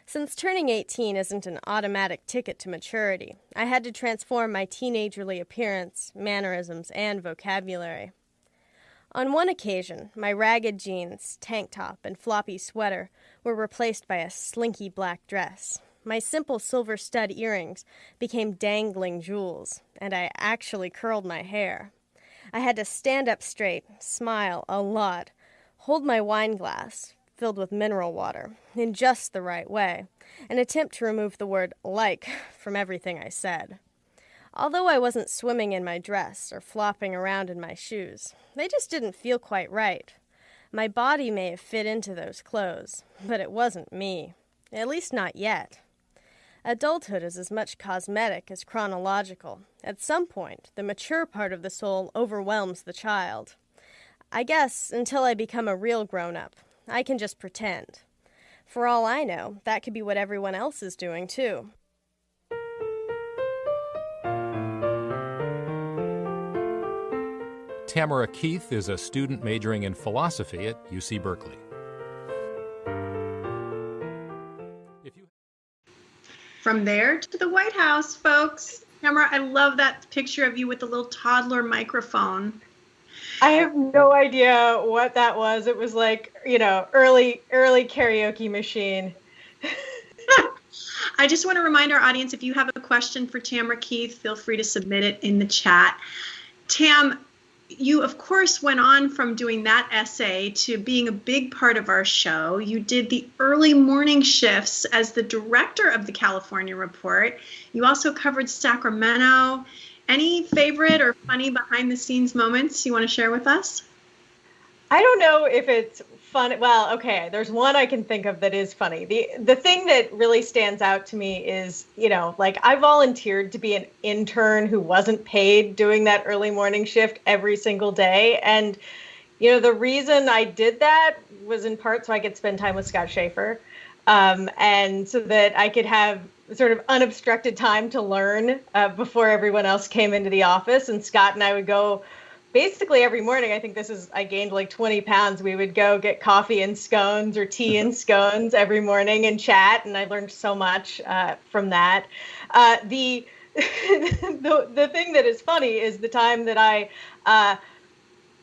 M: Since turning 18 isn't an automatic ticket to maturity, I had to transform my teenagerly appearance, mannerisms, and vocabulary. On one occasion, my ragged jeans, tank top, and floppy sweater were replaced by a slinky black dress. My simple silver stud earrings became dangling jewels, and I actually curled my hair. I had to stand up straight, smile a lot, hold my wine glass, filled with mineral water, in just the right way, and attempt to remove the word like from everything I said. Although I wasn't swimming in my dress or flopping around in my shoes, they just didn't feel quite right. My body may have fit into those clothes, but it wasn't me. At least not yet. Adulthood is as much cosmetic as chronological. At some point, the mature part of the soul overwhelms the child. I guess, until I become a real grown-up, I can just pretend. For all I know, that could be what everyone else is doing, too.
L: Tamara Keith is a student majoring in philosophy at UC Berkeley.
N: From there to the White House, folks. Tamara, I love that picture of you with the little toddler microphone.
G: I have no idea what that was. It was like, early karaoke machine.
N: I just want to remind our audience, if you have a question for Tamara Keith, feel free to submit it in the chat. Tam, you, of course, went on from doing that essay to being a big part of our show. You did the early morning shifts as the director of the California Report. You also covered Sacramento Any favorite or funny behind the scenes moments you want to share with us?
G: I don't know if it's fun. Well, okay, there's one I can think of that is funny. The thing that really stands out to me is, like I volunteered to be an intern who wasn't paid doing that early morning shift every single day. And, the reason I did that was in part so I could spend time with Scott Shafer, and so that I could have sort of unobstructed time to learn before everyone else came into the office. And Scott and I would go basically every morning. I gained like 20 pounds. We would go get coffee and scones or tea and scones every morning and chat. And I learned so much from that. The thing that is funny is the time that I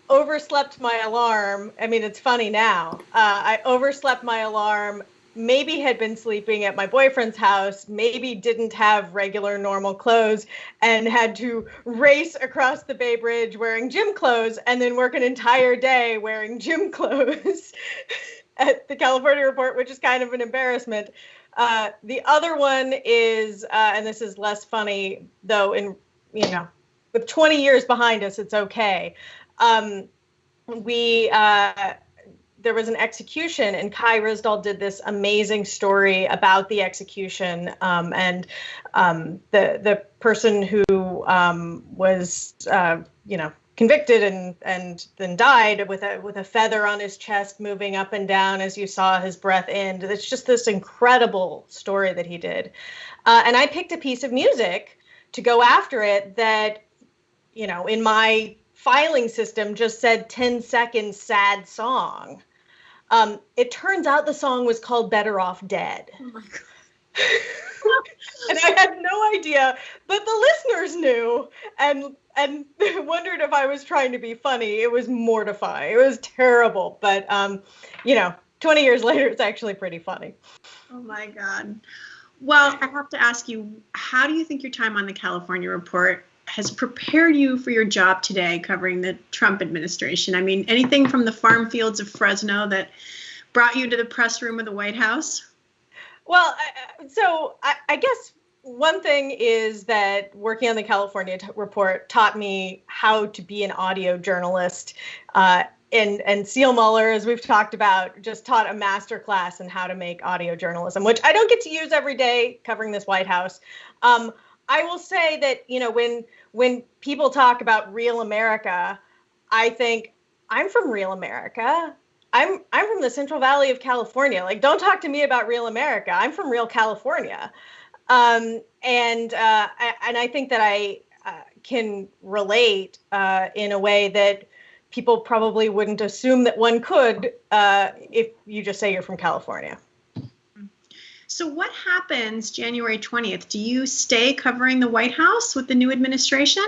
G: overslept my alarm. I mean, it's funny now. I overslept my alarm, maybe had been sleeping at my boyfriend's house, maybe didn't have regular normal clothes, and had to race across the Bay Bridge wearing gym clothes and then work an entire day wearing gym clothes at the California Report, which is kind of an embarrassment. The other one is, and this is less funny, though, with 20 years behind us, it's okay. There was an execution, and Kai Risdall did this amazing story about the execution, and the person who was convicted and then died with a feather on his chest moving up and down as you saw his breath end. It's just this incredible story that he did, and I picked a piece of music to go after it that in my filing system just said 10 seconds sad song. It turns out the song was called Better Off Dead.
N: Oh my God.
G: And I had no idea, but the listeners knew and wondered if I was trying to be funny. It was mortifying. It was terrible. But, 20 years later, it's actually pretty funny.
N: Oh my God. Well, I have to ask you, how do you think your time on the California Report has prepared you for your job today covering the Trump administration? I mean, anything from the farm fields of Fresno that brought you to the press room of the White House?
G: Well, I guess one thing is that working on the California Report taught me how to be an audio journalist. And Seal Muller, as we've talked about, just taught a master class in how to make audio journalism, which I don't get to use every day covering this White House. I will say that, when people talk about real America, I think I'm from real America. I'm from the Central Valley of California. Like, don't talk to me about real America. I'm from real California. And I think that I can relate in a way that people probably wouldn't assume that one could if you just say you're from California.
N: So what happens January 20th? Do you stay covering the White House with the new administration?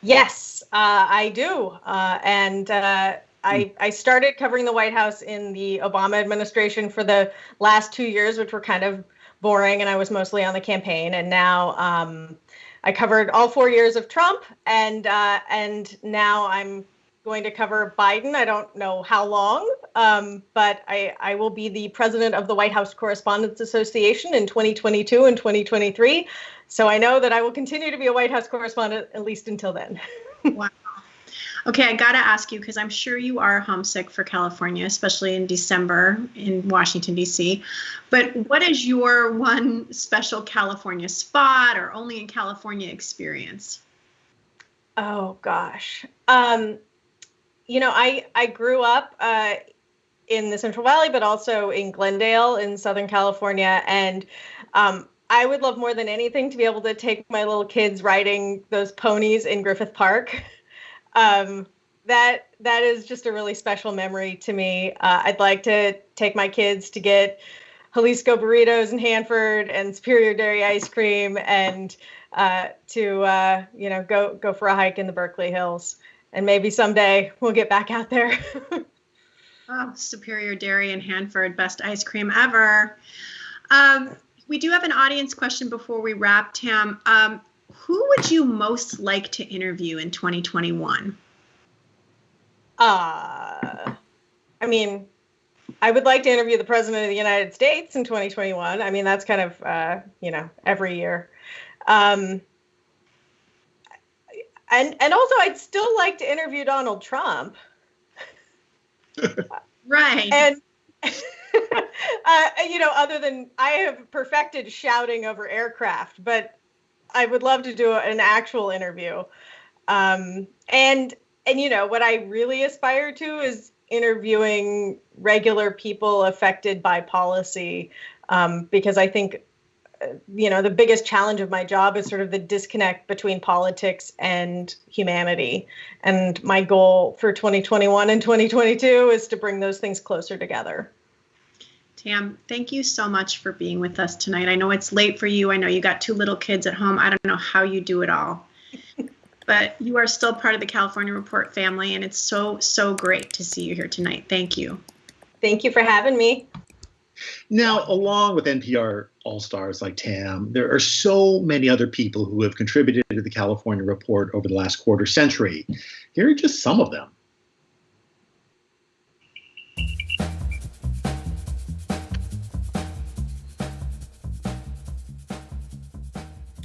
G: Yes, I do. I started covering the White House in the Obama administration for the last 2 years, which were kind of boring, and I was mostly on the campaign. And now I covered all 4 years of Trump, and now I'm going to cover Biden. I don't know how long, but I will be the president of the White House Correspondents Association in 2022 and 2023. So I know that I will continue to be a White House correspondent at least until then.
N: Wow. Okay, I got to ask you, because I'm sure you are homesick for California, especially in December in Washington, D.C. But what is your one special California spot or only in California experience?
G: Oh, gosh. I grew up in the Central Valley, but also in Glendale in Southern California. And I would love more than anything to be able to take my little kids riding those ponies in Griffith Park. That is just a really special memory to me. I'd like to take my kids to get Jalisco burritos in Hanford and Superior Dairy ice cream, and to go for a hike in the Berkeley Hills. And maybe someday we'll get back out there.
N: Oh, Superior Dairy in Hanford, best ice cream ever. We do have an audience question before we wrap, Tam. Who would you most like to interview in 2021?
G: I would like to interview the President of the United States in 2021. I mean, that's kind of, every year. And also, I'd still like to interview Donald Trump.
N: Right.
G: And, other than I have perfected shouting over aircraft, but I would love to do an actual interview. And what I really aspire to is interviewing regular people affected by policy, because I think, the biggest challenge of my job is sort of the disconnect between politics and humanity. And my goal for 2021 and 2022 is to bring those things closer together.
N: Tam, thank you so much for being with us tonight. I know it's late for you. I know you got 2 little kids at home. I don't know how you do it all. But you are still part of the California Report family, and it's so, so great to see you here tonight. Thank you.
G: Thank you for having me.
O: Now, along with NPR All-Stars like Tam, there are so many other people who have contributed to the California Report over the last quarter century. Here are just some of them.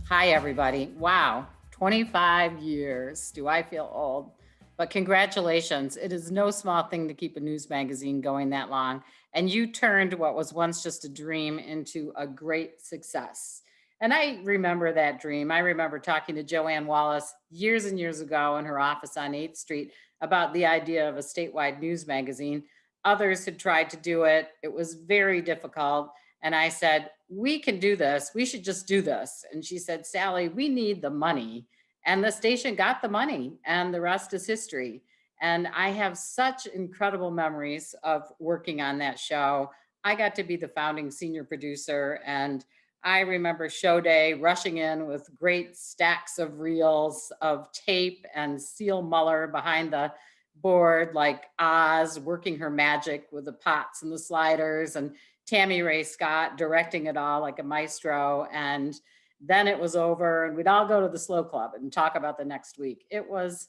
K: Hi, everybody. Wow, 25 years. Do I feel old? But congratulations. It is no small thing to keep a news magazine going that long. And you turned what was once just a dream into a great success. And I remember that dream. I remember talking to Joanne Wallace years and years ago in her office on 8th Street about the idea of a statewide news magazine. Others had tried to do it. It was very difficult. And I said, we can do this. We should just do this. And she said, Sally, we need the money. And the station got the money, and the rest is history. And I have such incredible memories of working on that show. I got to be the founding senior producer, and I remember show day rushing in with great stacks of reels of tape and Seal Muller behind the board like Oz, working her magic with the pots and the sliders, and Tammy Ray Scott directing it all like a maestro. And then it was over, and we'd all go to the Slow Club and talk about the next week. It was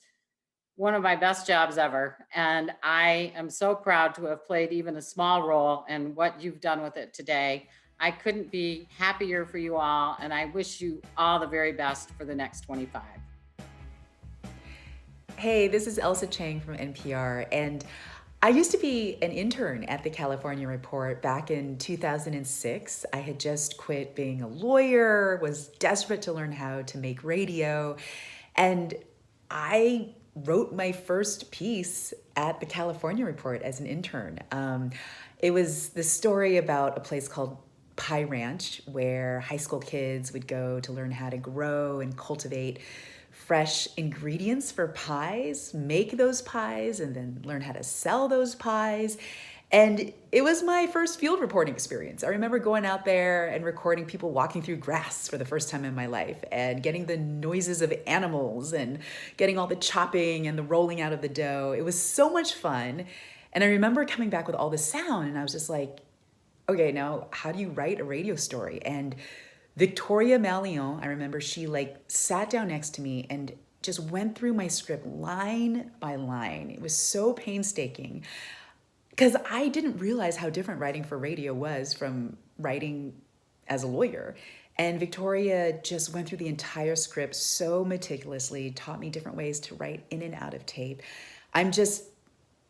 K: one of my best jobs ever. And I am so proud to have played even a small role in what you've done with it today. I couldn't be happier for you all, and I wish you all the very best for the next 25.
Q: Hey, this is Ailsa Chang from NPR, and I used to be an intern at the California Report back in 2006. I had just quit being a lawyer, was desperate to learn how to make radio, and I wrote my first piece at the California Report as an intern. It was the story about a place called Pie Ranch, where high school kids would go to learn how to grow and cultivate fresh ingredients for pies, make those pies, and then learn how to sell those pies. And it was my first field reporting experience. I remember going out there and recording people walking through grass for the first time in my life, and getting the noises of animals and getting all the chopping and the rolling out of the dough. It was so much fun. And I remember coming back with all the sound, and I was just like, okay, now how do you write a radio story? And Victoria Mallion, I remember she sat down next to me and just went through my script line by line. It was so painstaking, because I didn't realize how different writing for radio was from writing as a lawyer. And Victoria just went through the entire script so meticulously, taught me different ways to write in and out of tape. I'm just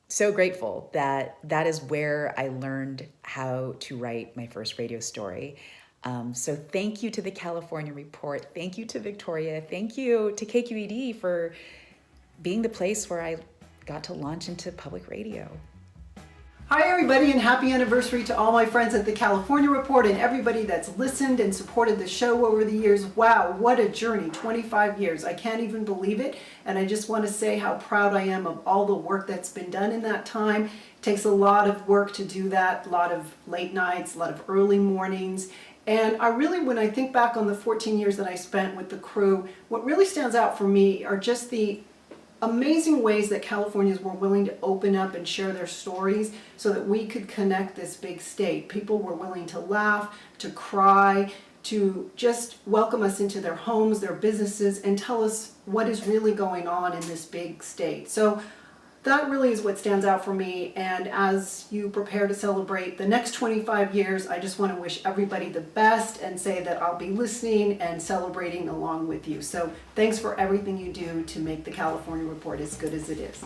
Q: so grateful that that is where I learned how to write my first radio story. So thank you to the California Report. Thank you to Victoria. Thank you to KQED for being the place where I got to launch into public radio.
R: Hi everybody, and happy anniversary to all my friends at the California Report and everybody that's listened and supported the show over the years. Wow, what a journey, 25 years. I can't even believe it, and I just want to say how proud I am of all the work that's been done in that time. It takes a lot of work to do that, a lot of late nights, a lot of early mornings. And I really, when I think back on the 14 years that I spent with the crew, what really stands out for me are just the amazing ways that Californians were willing to open up and share their stories so that we could connect this big state. People were willing to laugh, to cry, to just welcome us into their homes, their businesses, and tell us what is really going on in this big state. So That really is what stands out for me. And as you prepare to celebrate the next 25 years, I just want to wish everybody the best and say that I'll be listening and celebrating along with you. So thanks for everything you do to make the California Report as good as it is.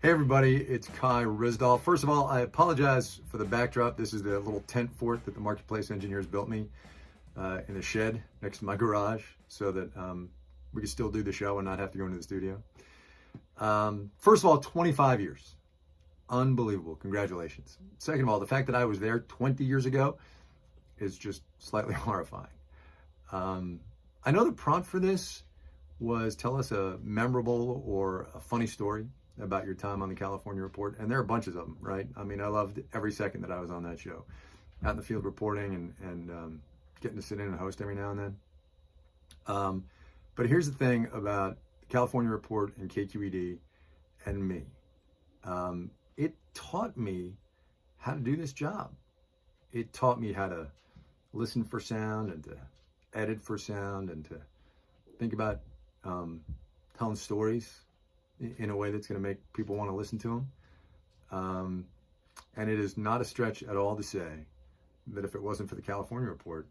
I: Hey everybody, it's Kai Risdall. First of all, I apologize for the backdrop. This is the little tent fort that the marketplace engineers built me in the shed next to my garage so that we can still do the show and not have to go into the studio. First of all, 25 years. Unbelievable. Congratulations. Second of all, the fact that I was there 20 years ago is just slightly horrifying. I know the prompt for this was tell us a memorable or a funny story about your time on the California Report, and there are bunches of them, right? I mean, I loved every second that I was on that show, out in the field reporting and getting to sit in and host every now and then. But here's the thing about the California Report and KQED and me. It taught me how to do this job. It taught me how to listen for sound and to edit for sound and to think about telling stories in a way that's going to make people want to listen to them. And it is not a stretch at all to say that if it wasn't for the California Report,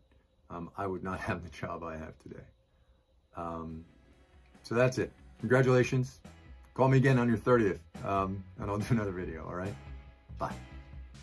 I: I would not have the job I have today. So that's it. Congratulations. Call me again on your 30th, and I'll do another video, all right? Bye.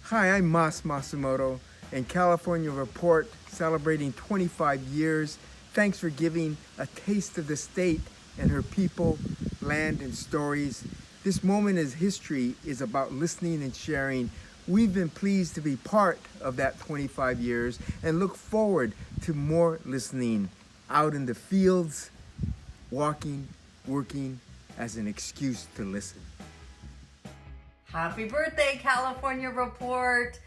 S: Hi, I'm Mas Masumoto, and California Report celebrating 25 years. Thanks for giving a taste of the state and her people, land, and stories. This moment in history is about listening and sharing. We've been pleased to be part of that 25 years and look forward to more listening out in the fields, walking, working as an excuse to listen.
T: Happy birthday, California Report.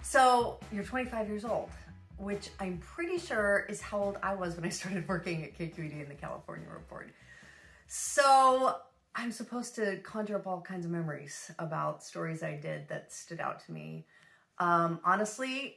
T: So you're 25 years old, which I'm pretty sure is how old I was when I started working at KQED in the California Report. So I'm supposed to conjure up all kinds of memories about stories I did that stood out to me. Honestly,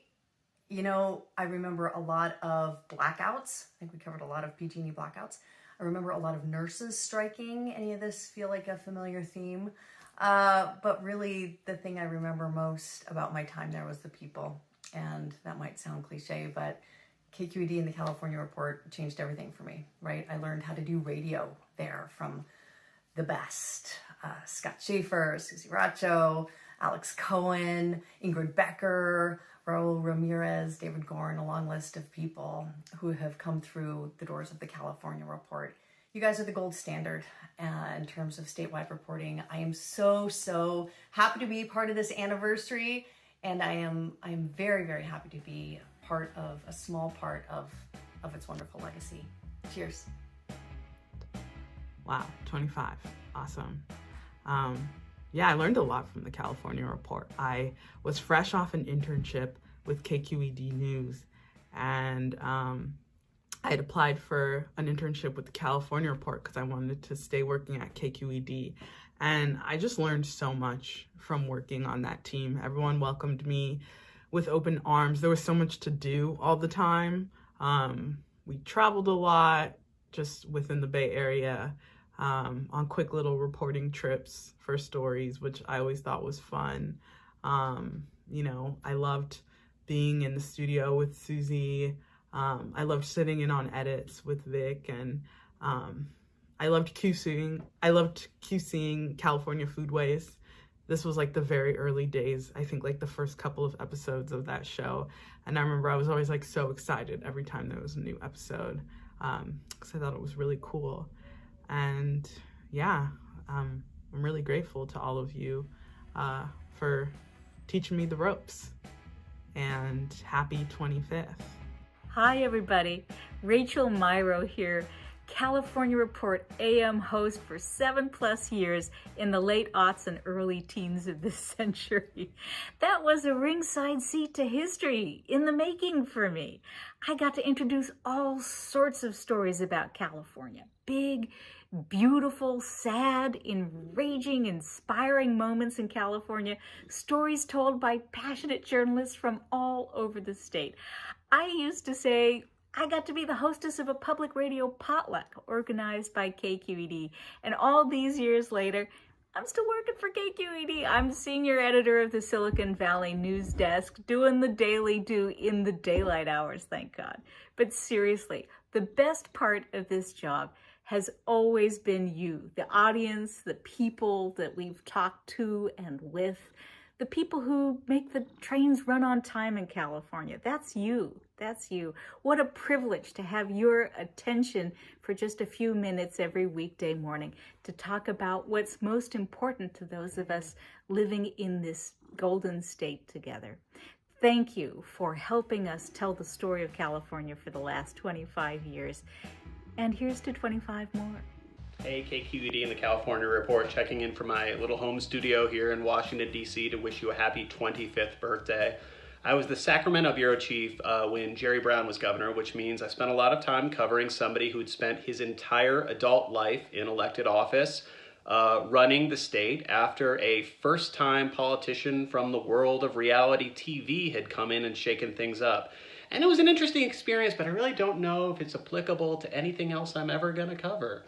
T: you know, I remember a lot of blackouts. I think we covered a lot of PG&E blackouts. I remember a lot of nurses striking. Any of this feel like a familiar theme? But really, the thing I remember most about my time there was the people. And that might sound cliche, but KQED and the California Report changed everything for me, right? I learned how to do radio there from the best. Scott Shafer, Suzie Racho, Alex Cohen, Ingrid Becker, Raul Ramirez, David Gorn, a long list of people who have come through the doors of the California Report. You guys are the gold standard in terms of statewide reporting. I am so happy to be part of this anniversary, and I am very, very happy to be part of a small part of its wonderful legacy. Cheers.
U: Wow, 25. Awesome. Yeah, I learned a lot from the California Report. I was fresh off an internship with KQED News, and I had applied for an internship with the California Report because I wanted to stay working at KQED. And I just learned so much from working on that team. Everyone welcomed me with open arms. There was so much to do all the time. We traveled a lot just within the Bay Area. On quick little reporting trips for stories, which I always thought was fun. You know, I loved being in the studio with Suzie. I loved sitting in on edits with Vic, and I loved QCing California Foodways. This was like the very early days, I think like the first couple of episodes of that show. And I remember I was always like so excited every time there was a new episode, because I thought it was really cool. And yeah, I'm really grateful to all of you for teaching me the ropes. And happy 25th.
W: Hi everybody, Rachel Myro here, California Report AM host for 7+ years in the late aughts and early teens of this century. That was a ringside seat to history in the making for me. I got to introduce all sorts of stories about California. Big, beautiful, sad, enraging, inspiring moments in California, stories told by passionate journalists from all over the state. I used to say I got to be the hostess of a public radio potluck organized by KQED, and all these years later, I'm still working for KQED. I'm senior editor of the Silicon Valley news desk, doing the daily do in the daylight hours, thank God. But seriously, the best part of this job has always been you, the audience, the people that we've talked to and with, the people who make the trains run on time in California. That's you. That's you. What a privilege to have your attention for just a few minutes every weekday morning to talk about what's most important to those of us living in this golden state together. Thank you for helping us tell the story of California for the last 25 years. And here's to 25 more.
C: Hey, KQED and the California Report, checking in from my little home studio here in Washington, D.C. to wish you a happy 25th birthday. I was the Sacramento bureau chief when Jerry Brown was governor, which means I spent a lot of time covering somebody who'd spent his entire adult life in elected office, running the state after a first-time politician from the world of reality TV had come in and shaken things up. And it was an interesting experience, but I really don't know if it's applicable to anything else I'm ever going to cover.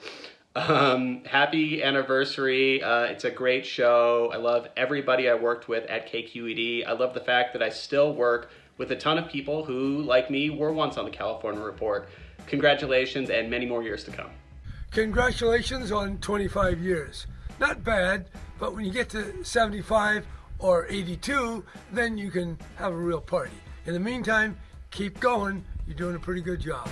C: Happy anniversary. It's a great show. I love everybody I worked with at KQED. I love the fact that I still work with a ton of people who, like me, were once on the California Report. Congratulations and many more years to come.
D: Congratulations on 25 years. Not bad, but when you get to 75 or 82, then you can have a real party. In the meantime, keep going. You're doing a pretty good job.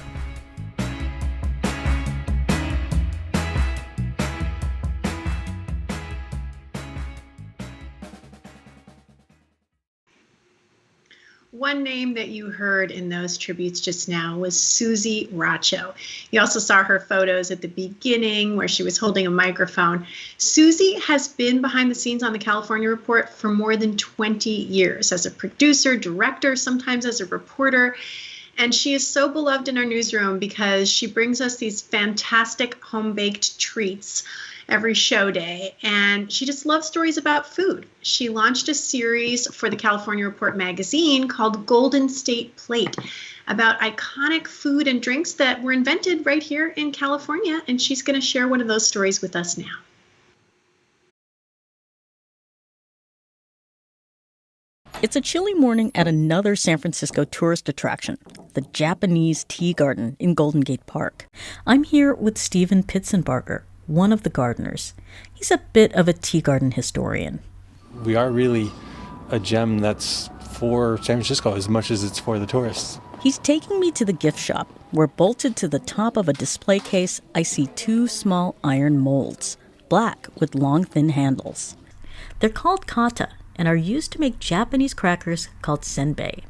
N: One name that you heard in those tributes just now was Suzie Racho. You also saw her photos at the beginning where she was holding a microphone. Suzie has been behind the scenes on the California Report for more than 20 years as a producer, director, sometimes as a reporter. And she is so beloved in our newsroom because she brings us these fantastic home-baked treats every show day, and she just loves stories about food. She launched a series for the California Report magazine called Golden State Plate about iconic food and drinks that were invented right here in California, and she's going to share one of those stories with us now.
E: It's a chilly morning at another San Francisco tourist attraction, the Japanese Tea Garden in Golden Gate Park. I'm here with Stephen Pitzenbarger, one of the gardeners. He's a bit of a tea garden historian.
X: We are really a gem that's for San Francisco as much as it's for the tourists.
E: He's taking me to the gift shop, where bolted to the top of a display case, I see two small iron molds, black with long, thin handles. They're called kata and are used to make Japanese crackers called senbei.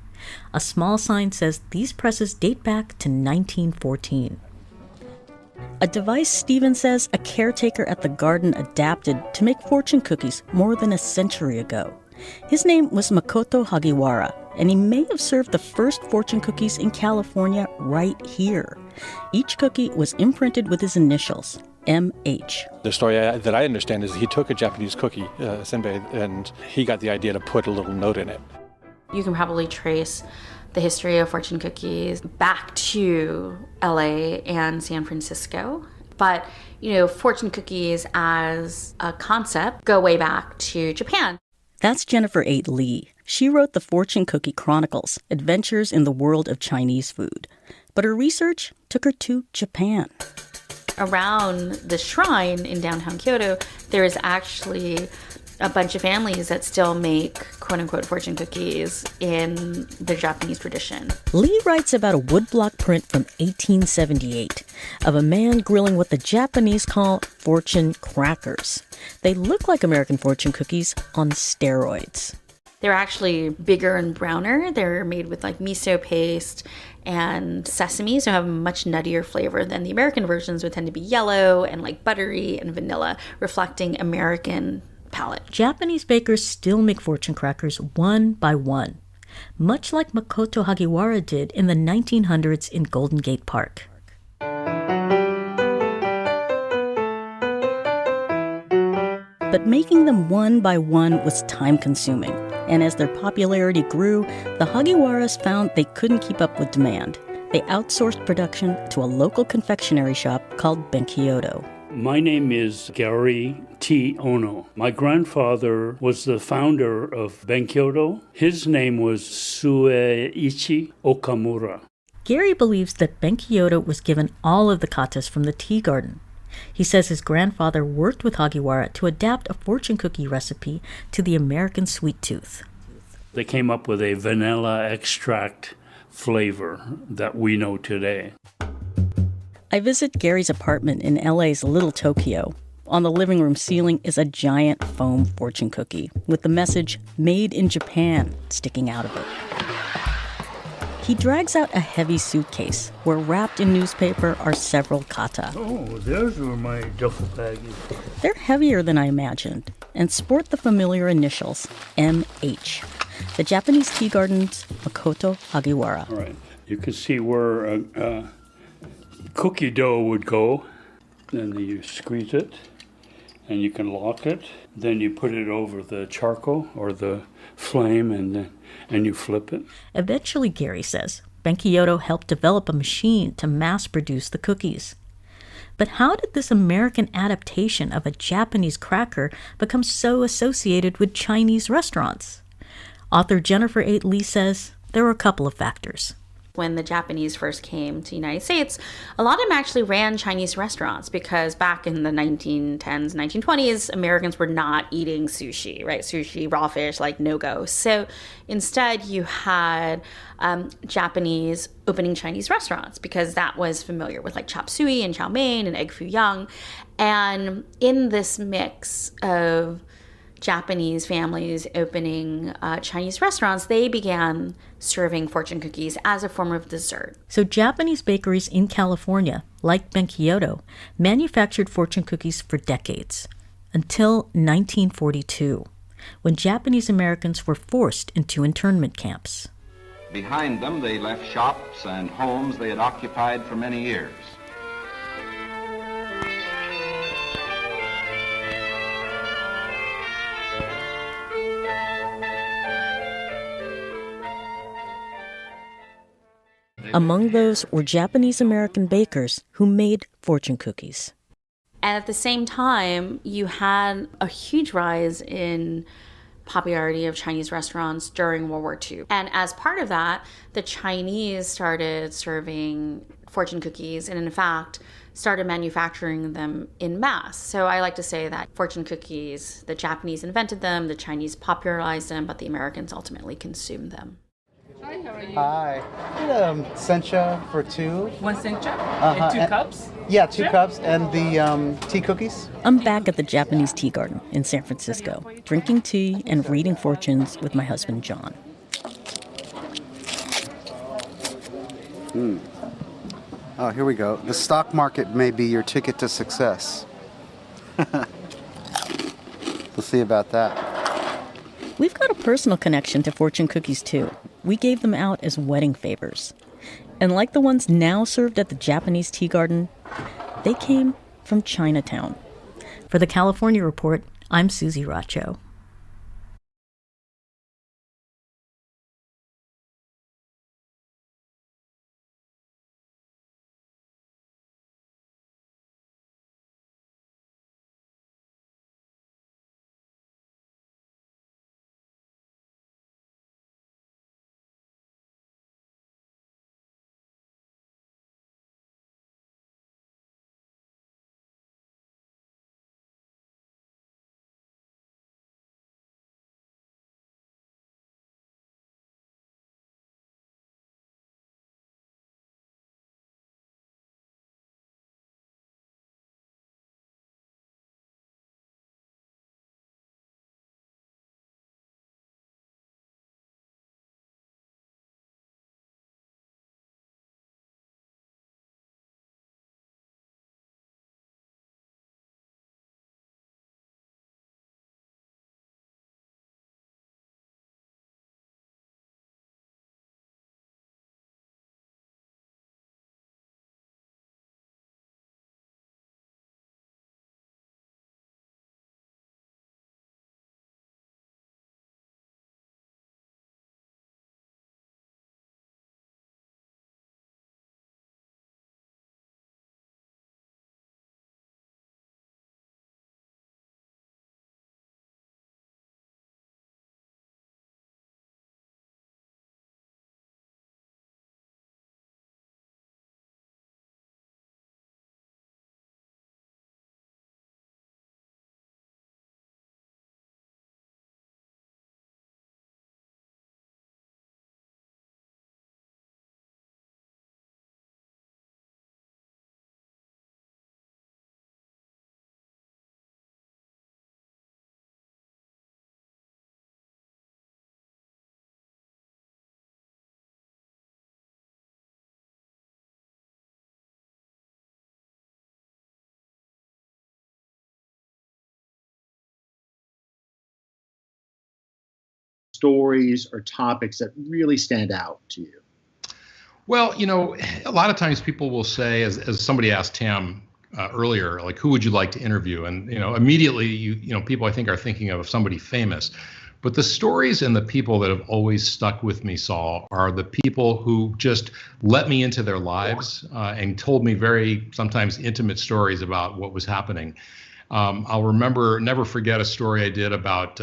E: A small sign says these presses date back to 1914. A device, Stephen says, a caretaker at the garden adapted to make fortune cookies more than a century ago. His name was Makoto Hagiwara, and he may have served the first fortune cookies in California right here. Each cookie was imprinted with his initials, M.H.
X: The story that I understand is he took a Japanese cookie, senbei, and he got the idea to put a little note in it.
Y: You can probably trace the history of fortune cookies back to LA and San Francisco. But, fortune cookies as a concept go way back to Japan.
E: That's Jennifer 8 Lee. She wrote the Fortune Cookie Chronicles, Adventures in the World of Chinese Food. But her research took her to Japan.
Y: Around the shrine in downtown Kyoto, there is actually a bunch of families that still make quote-unquote fortune cookies in the Japanese tradition.
E: Lee writes about a woodblock print from 1878 of a man grilling what the Japanese call fortune crackers. They look like American fortune cookies on steroids.
Y: They're actually bigger and browner. They're made with miso paste and sesame, so have a much nuttier flavor than the American versions, would tend to be yellow and buttery and vanilla, reflecting American palate.
E: Japanese bakers still make fortune crackers one by one, much like Makoto Hagiwara did in the 1900s in Golden Gate Park. But making them one by one was time-consuming, and as their popularity grew, the Hagiwaras found they couldn't keep up with demand. They outsourced production to a local confectionery shop called Benkyodo.
A: My name is Gary T. Ono. My grandfather was the founder of Benkyodo. His name was Sueiichi Okamura.
E: Gary believes that Benkyodo was given all of the katas from the tea garden. He says his grandfather worked with Hagiwara to adapt a fortune cookie recipe to the American sweet tooth.
A: They came up with a vanilla extract flavor that we know today.
E: I visit Gary's apartment in LA's Little Tokyo. On the living room ceiling is a giant foam fortune cookie with the message "Made in Japan" sticking out of it. He drags out a heavy suitcase where, wrapped in newspaper, are several kata.
A: Oh, those were my duffel baggies.
E: They're heavier than I imagined and sport the familiar initials MH, the Japanese tea garden's Makoto Hagiwara.
A: All right, you can see where cookie dough would go. Then you squeeze it and you can lock it. Then you put it over the charcoal or the flame and you flip it.
E: Eventually, Gary says, Benkyodo helped develop a machine to mass produce the cookies. But how did this American adaptation of a Japanese cracker become so associated with Chinese restaurants? Author Jennifer Eight Lee says there were a couple of factors.
Y: When the Japanese first came to the United States, a lot of them actually ran Chinese restaurants because back in the 1910s, 1920s, Americans were not eating sushi, right? Sushi, raw fish, like no-go. So instead you had Japanese opening Chinese restaurants because that was familiar with like chop suey and chow mein and egg foo young. And in this mix of Japanese families opening Chinese restaurants, they began serving fortune cookies as a form of dessert.
E: So Japanese bakeries in California, like Benkyodo, manufactured fortune cookies for decades, until 1942, when Japanese Americans were forced into internment camps.
F: Behind them, they left shops and homes they had occupied for many years.
E: Among those were Japanese American bakers who made fortune cookies.
Y: And at the same time, you had a huge rise in popularity of Chinese restaurants during World War II. And as part of that, the Chinese started serving fortune cookies and, in fact, started manufacturing them in mass. So I like to say that fortune cookies, the Japanese invented them, the Chinese popularized them, but the Americans ultimately consumed them.
H: Hi, how are you?
J: Hi. Sencha for two.
H: One sencha? And 2 cups?
J: Yeah, 2 cups. And the tea cookies?
E: I'm back at the Japanese Tea Garden in San Francisco, drinking tea and reading fortunes with my husband, John.
J: Oh, here we go. The stock market may be your ticket to success. We'll see about that.
E: We've got a personal connection to fortune cookies, too. We gave them out as wedding favors. And like the ones now served at the Japanese Tea Garden, they came from Chinatown. For the California Report, I'm Suzie Racho.
O: stories or topics that really stand out to you?
B: Well, a lot of times people will say, as somebody asked Tam earlier, like, who would you like to interview? And, immediately, people I think are thinking of somebody famous. But the stories and the people that have always stuck with me, Saul, are the people who just let me into their lives and told me very sometimes intimate stories about what was happening. I'll never forget a story I did about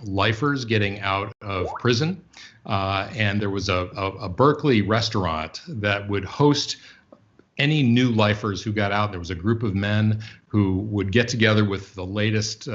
B: lifers getting out of prison. And there was a Berkeley restaurant that would host any new lifers who got out. There was a group of men who would get together with the latest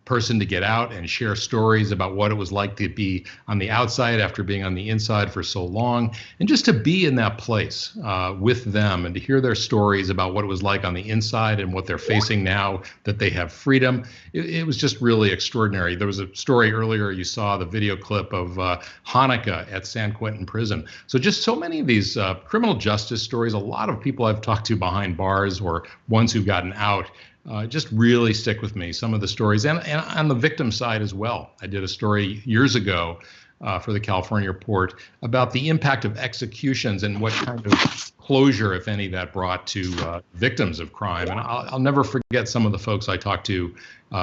B: person to get out and share stories about what it was like to be on the outside after being on the inside for so long, and just to be in that place with them and to hear their stories about what it was like on the inside and what they're facing now that they have freedom. It was just really extraordinary. There was a story earlier, you saw the video clip of Hanukkah at San Quentin prison. So just so many of these criminal justice stories, a lot of people I've talked to behind bars or ones who've gotten out, just really stick with me, some of the stories, and on the victim side as well. I did a story years ago for the California Report about the impact of executions and what kind of closure, if any, that brought to victims of crime. And I'll never forget some of the folks I talked to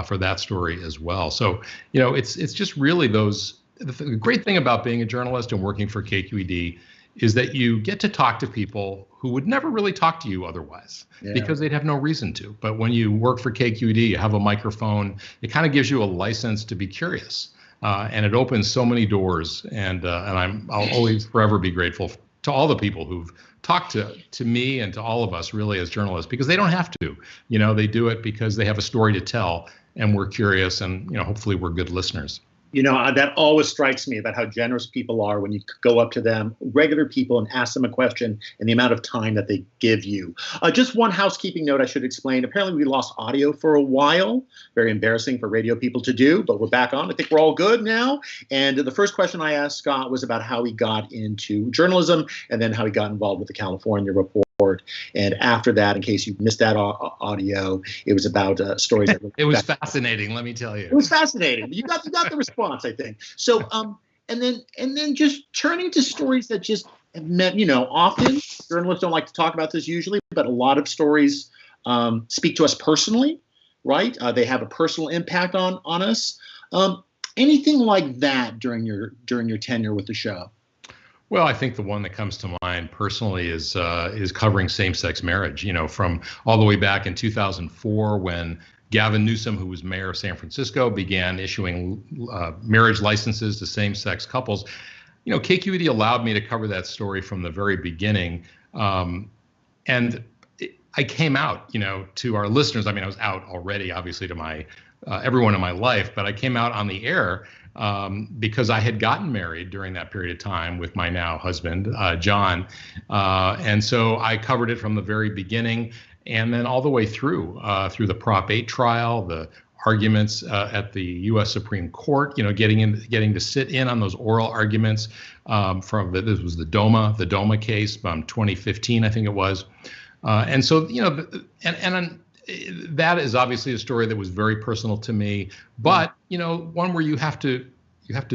B: for that story as well. So, it's just really those. The great thing about being a journalist and working for KQED is that you get to talk to people who would never really talk to you otherwise because they'd have no reason to. But when you work for KQED, you have a microphone, it kind of gives you a license to be curious. And it opens so many doors. And I'll always forever be grateful to all the people who've talked to me and to all of us really as journalists, because they don't have to. They do it because they have a story to tell and we're curious and, hopefully we're good listeners.
O: That always strikes me about how generous people are when you go up to them, regular people, and ask them a question and the amount of time that they give you. Just one housekeeping note I should explain. Apparently, we lost audio for a while. Very embarrassing for radio people to do, but we're back on. I think we're all good now. And the first question I asked Scott was about how he got into journalism and then how he got involved with the California Report. And after that, in case you missed that audio, it was about stories.
B: It was fascinating, let me tell you.
O: It was fascinating. You got the response, I think. So, and then just turning to stories that just have meant, often journalists don't like to talk about this usually, but a lot of stories speak to us personally, right? They have a personal impact on us. Anything like that during your tenure with the show?
B: Well, I think the one that comes to mind personally is covering same-sex marriage, from all the way back in 2004 when Gavin Newsom, who was mayor of San Francisco, began issuing marriage licenses to same-sex couples. KQED allowed me to cover that story from the very beginning. And I came out, to our listeners. I mean, I was out already, obviously, to my everyone in my life, but I came out on the air because I had gotten married during that period of time with my now husband, John. And so I covered it from the very beginning and then all the way through the Prop 8 trial, the arguments at the U.S. Supreme Court, getting to sit in on those oral arguments this was the DOMA case from 2015, I think it was. And so, that is obviously a story that was very personal to me, but one where you have to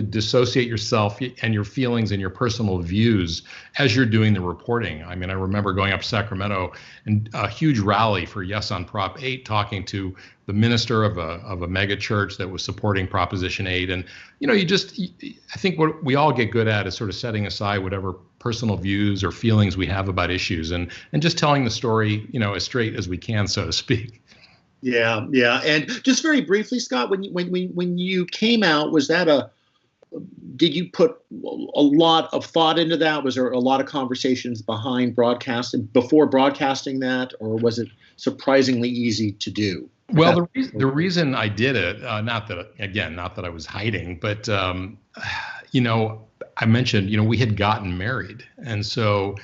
B: dissociate yourself and your feelings and your personal views as you're doing the reporting. I mean, I remember going up to Sacramento and a huge rally for Yes on Prop 8, talking to the minister of a mega church that was supporting Proposition 8. And, I think what we all get good at is sort of setting aside whatever personal views or feelings we have about issues and just telling the story, as straight as we can, so to speak.
O: Yeah. And just very briefly, Scott, when you came out, did you put a lot of thought into that? Was there a lot of conversations before broadcasting that, or was it surprisingly easy to do?
B: Well, the reason I did it, not that I was hiding, but, I mentioned, we had gotten married. And so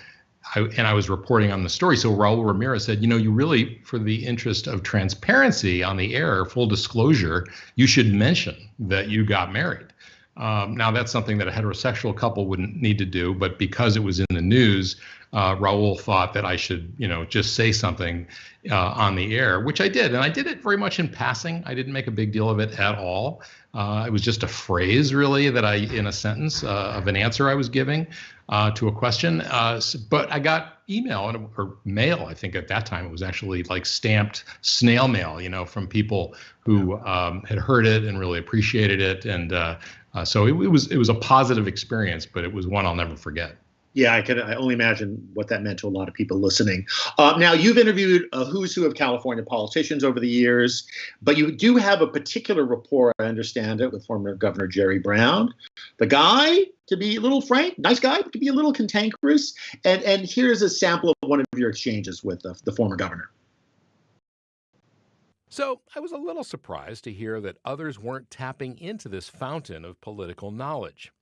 B: I was reporting on the story. So Raul Ramirez said, you really, for the interest of transparency on the air, full disclosure, you should mention that you got married. Now, that's something that a heterosexual couple wouldn't need to do. But because it was in the news, Raul thought that I should, just say something on the air, which I did. And I did it very much in passing. I didn't make a big deal of it at all. It was just a phrase, really, that in a sentence of an answer I was giving to a question. But I got email or mail. I think at that time it was actually like stamped snail mail, from people who had heard it and really appreciated it. And so it was a positive experience, but it was one I'll never forget.
O: Yeah, I only imagine what that meant to a lot of people listening. Now, you've interviewed a who's who of California politicians over the years, but you do have a particular rapport, I understand it, with former Governor Jerry Brown. The guy, to be a little frank, nice guy, but to be a little cantankerous. And here's a sample of one of your exchanges with the former governor.
G: So I was a little surprised to hear that others weren't tapping into this fountain of political knowledge.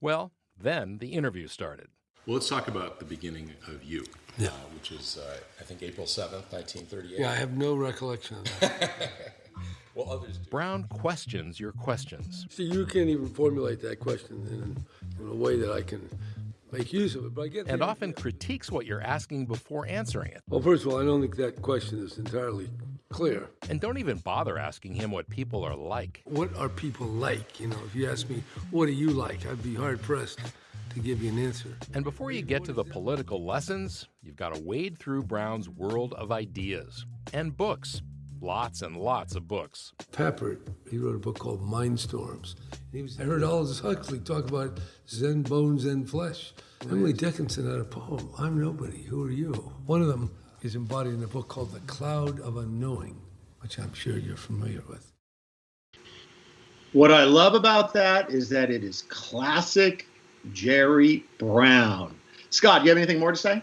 G: Well, then the interview started.
L: Well, let's talk about the beginning of you, which is, I think, April 7th, 1938.
D: Yeah, I have no recollection of that.
L: Well, others do.
G: Brown questions your questions.
D: See, you can't even formulate that question in a way that I can make use of it. But I get
G: and often critiques what you're asking before answering it.
D: Well, first of all, I don't think that question is entirely clear.
G: And don't even bother asking him what people are like.
D: What are people like? If you ask me, what do you like? I'd be hard-pressed to give you an answer.
G: And before you get to the political lessons, you've got to wade through Brown's world of ideas and books. Lots and lots of books.
D: Papert, he wrote a book called Mindstorms. I heard Aldous Huxley talk about Zen bones and flesh. Emily Dickinson had a poem, I'm Nobody, Who Are You? One of them is embodied in a book called The Cloud of Unknowing, which I'm sure you're familiar with.
O: What I love about that is that it is classic Jerry Brown. Scott, do you have anything more to say?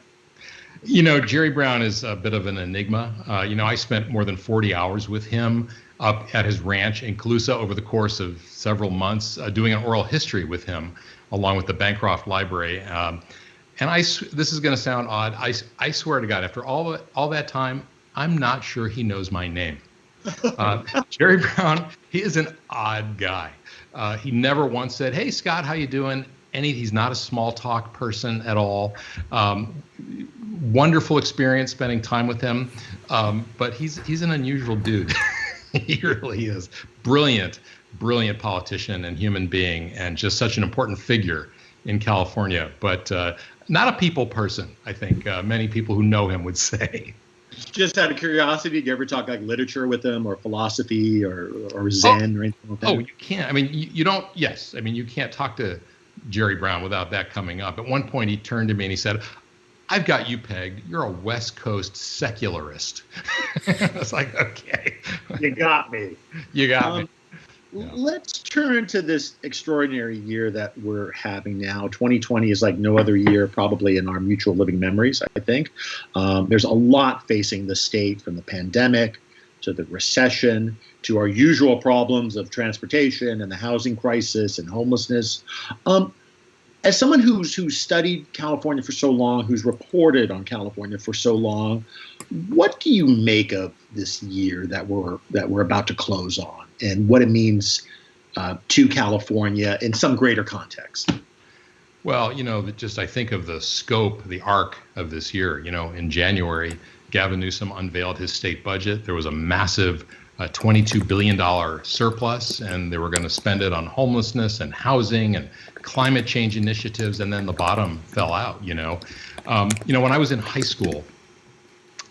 B: Jerry Brown is a bit of an enigma. I spent more than 40 hours with him up at his ranch in Colusa over the course of several months, doing an oral history with him, along with the Bancroft Library. And this is going to sound odd. I swear to God, after all that time, I'm not sure he knows my name. Jerry Brown, he is an odd guy. He never once said, "Hey, Scott, how you doing?" He's not a small talk person at all. Wonderful experience spending time with him, but he's an unusual dude. He really is. Brilliant politician and human being, and just such an important figure in California, but not a people person, I think many people who know him would say.
O: Just out of curiosity, do you ever talk like literature with him, or philosophy, or Zen, or anything like that?
B: Oh, you can't. I mean, you don't. Yes, I mean, you can't talk to Jerry Brown without that coming up. At one point, he turned to me and he said, "I've got you pegged. You're a West Coast secularist." I was like, okay.
O: You got me.
B: You got me.
O: Yeah. Let's turn to this extraordinary year that we're having now. 2020 is like no other year probably in our mutual living memories, I think. There's a lot facing the state, from the pandemic to the recession to our usual problems of transportation and the housing crisis and homelessness. As someone who's studied California for so long, who's reported on California for so long, what do you make of this year that we're about to close on, and what it means to California in some greater context?
B: Well, I think of the scope, the arc of this year. In January, Gavin Newsom unveiled his state budget. There was a massive $22 billion surplus, and they were going to spend it on homelessness and housing and climate change initiatives, and then the bottom fell out. When I was in high school,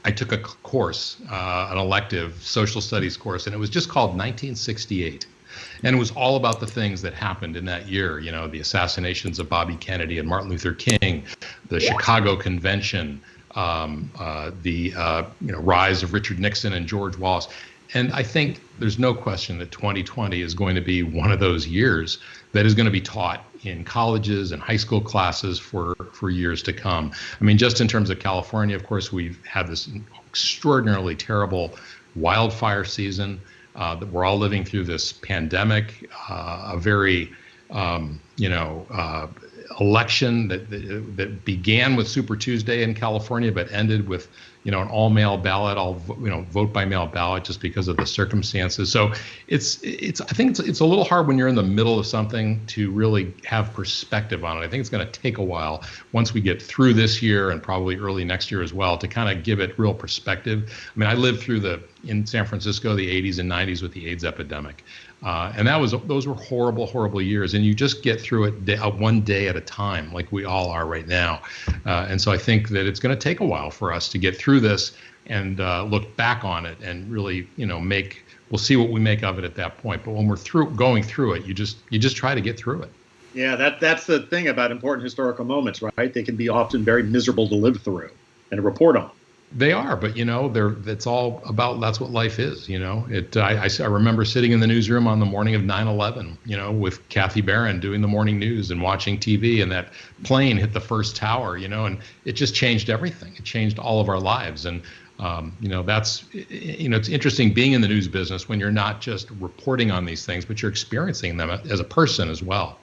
B: I took a course, an elective social studies course, and it was just called 1968. And it was all about the things that happened in that year, the assassinations of Bobby Kennedy and Martin Luther King, the Chicago Convention, the rise of Richard Nixon and George Wallace. And I think there's no question that 2020 is going to be one of those years that is going to be taught in colleges and high school classes for years to come. I mean, just in terms of California, of course, we've had this extraordinarily terrible wildfire season. That we're all living through this pandemic, a very, election that began with Super Tuesday in California, but ended with, an all-mail ballot. I'll vote by mail ballot just because of the circumstances. So I think it's a little hard when you're in the middle of something to really have perspective on it. I think it's going to take a while once we get through this year and probably early next year as well to kind of give it real perspective. I mean, I lived through in San Francisco, the 80s and 90s with the AIDS epidemic. And those were horrible, horrible years. And you just get through it one day at a time, like we all are right now. And so I think that it's going to take a while for us to get through this and look back on it and really, we'll see what we make of it at that point. But when we're going through it, you just try to get through it.
O: Yeah, that's the thing about important historical moments, right? They can be often very miserable to live through and to report on.
B: They are, but that's all about, that's what life is, I remember sitting in the newsroom on the morning of 9/11, with Kathy Barron doing the morning news and watching TV, and that plane hit the first tower, and it just changed everything. It changed all of our lives. And, it's interesting being in the news business when you're not just reporting on these things, but you're experiencing them as a person as well.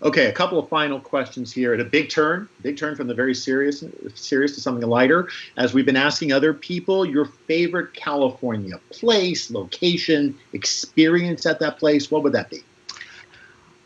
O: Okay, a couple of final questions here. At a big turn from the very serious to something lighter. As we've been asking other people, your favorite California place, location, experience at that place, what would that be?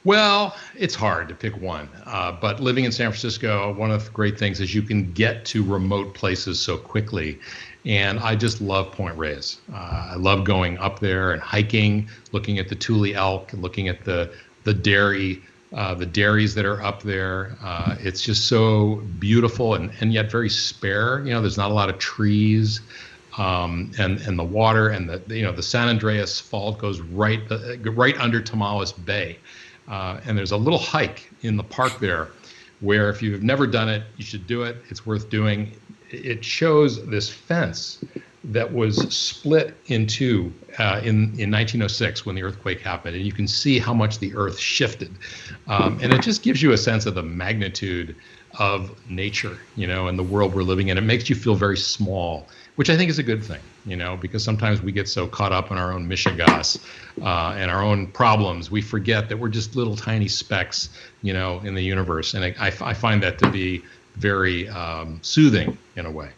B: Well, it's hard to pick one, but living in San Francisco, one of the great things is you can get to remote places so quickly. And I just love Point Reyes. I love going up there and hiking, looking at the Tule elk, looking at the dairies that are up there. It's just so beautiful and yet very spare. There's not a lot of trees, and the water and the San Andreas Fault goes right under Tamales Bay. And there's a little hike in the park there where if you've never done it, you should do it. It's worth doing. It shows this fence that was split in two in 1906 when the earthquake happened. And you can see how much the earth shifted. And it just gives you a sense of the magnitude of nature, and the world we're living in. It makes you feel very small, which I think is a good thing, because sometimes we get so caught up in our own mishigas and our own problems, we forget that we're just little tiny specks, in the universe. And I find that to be very soothing in a way.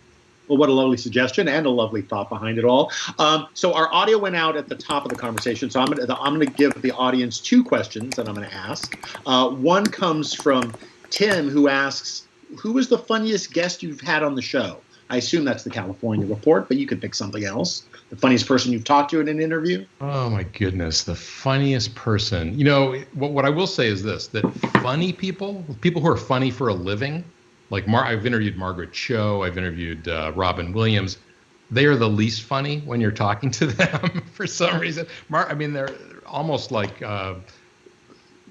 O: Well, what a lovely suggestion and a lovely thought behind it all. So our audio went out at the top of the conversation, so I'm going to give the audience two questions that I'm going to ask. One comes from Tim, who asks, who is the funniest guest you've had on the show? I assume that's the California Report, but you could pick something else. The funniest person you've talked to in an interview?
B: Oh, my goodness. The funniest person. What I will say is this, that funny people who are funny for a living, like I've interviewed Margaret Cho, I've interviewed Robin Williams. They are the least funny when you're talking to them for some reason. They're almost like, I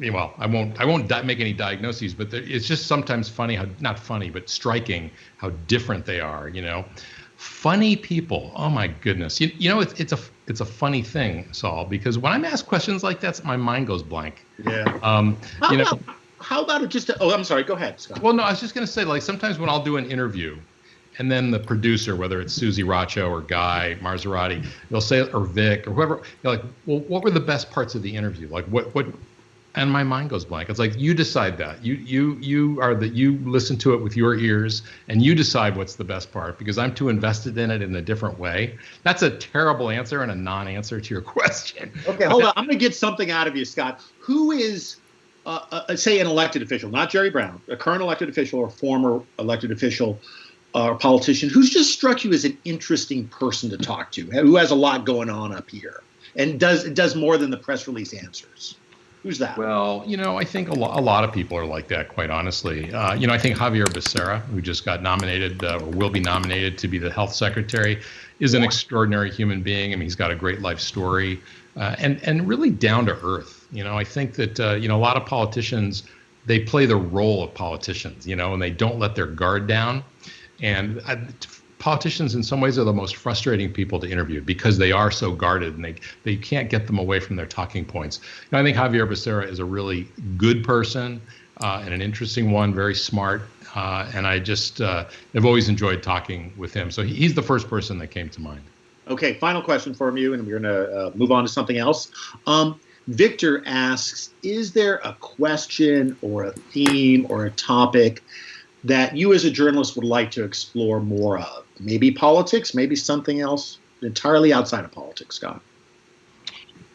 B: won't make any diagnoses, but it's just sometimes funny not funny, but striking how different they are. Funny people. Oh my goodness. It's a funny thing, Saul, because when I'm asked questions like that, my mind goes blank.
O: Yeah. How about it just I'm sorry, go ahead, Scott.
B: Well, no, I was just going to say, like, sometimes when I'll do an interview and then the producer, whether it's Suzie Racho or Guy Marzorati, they'll say, or Vic or whoever, they're like, well, what were the best parts of the interview? Like what, and my mind goes blank. It's like, you decide that. You listen to it with your ears and you decide what's the best part, because I'm too invested in it in a different way. That's a terrible answer and a non-answer to your question.
O: Okay, hold on. I'm going to get something out of you, Scott. Who is, say, an elected official, not Jerry Brown, a current elected official or former elected official or politician, who's just struck you as an interesting person to talk to, who has a lot going on up here and does more than the press release answers? Who's that?
B: Well, I think a lot of people are like that, quite honestly. I think Javier Becerra, who just got nominated or will be nominated to be the health secretary, is an extraordinary human being. He's got a great life story and really down to earth. I think that, a lot of politicians, they play the role of politicians, and they don't let their guard down. And politicians in some ways are the most frustrating people to interview because they are so guarded and they can't get them away from their talking points. I think Javier Becerra is a really good person and an interesting one, very smart. And I just have always enjoyed talking with him. So he's the first person that came to mind.
O: Okay, final question from you, and we're going to move on to something else. Victor asks, is there a question or a theme or a topic that you as a journalist would like to explore more of? maybe politics, maybe something else entirely outside of politics, Scott?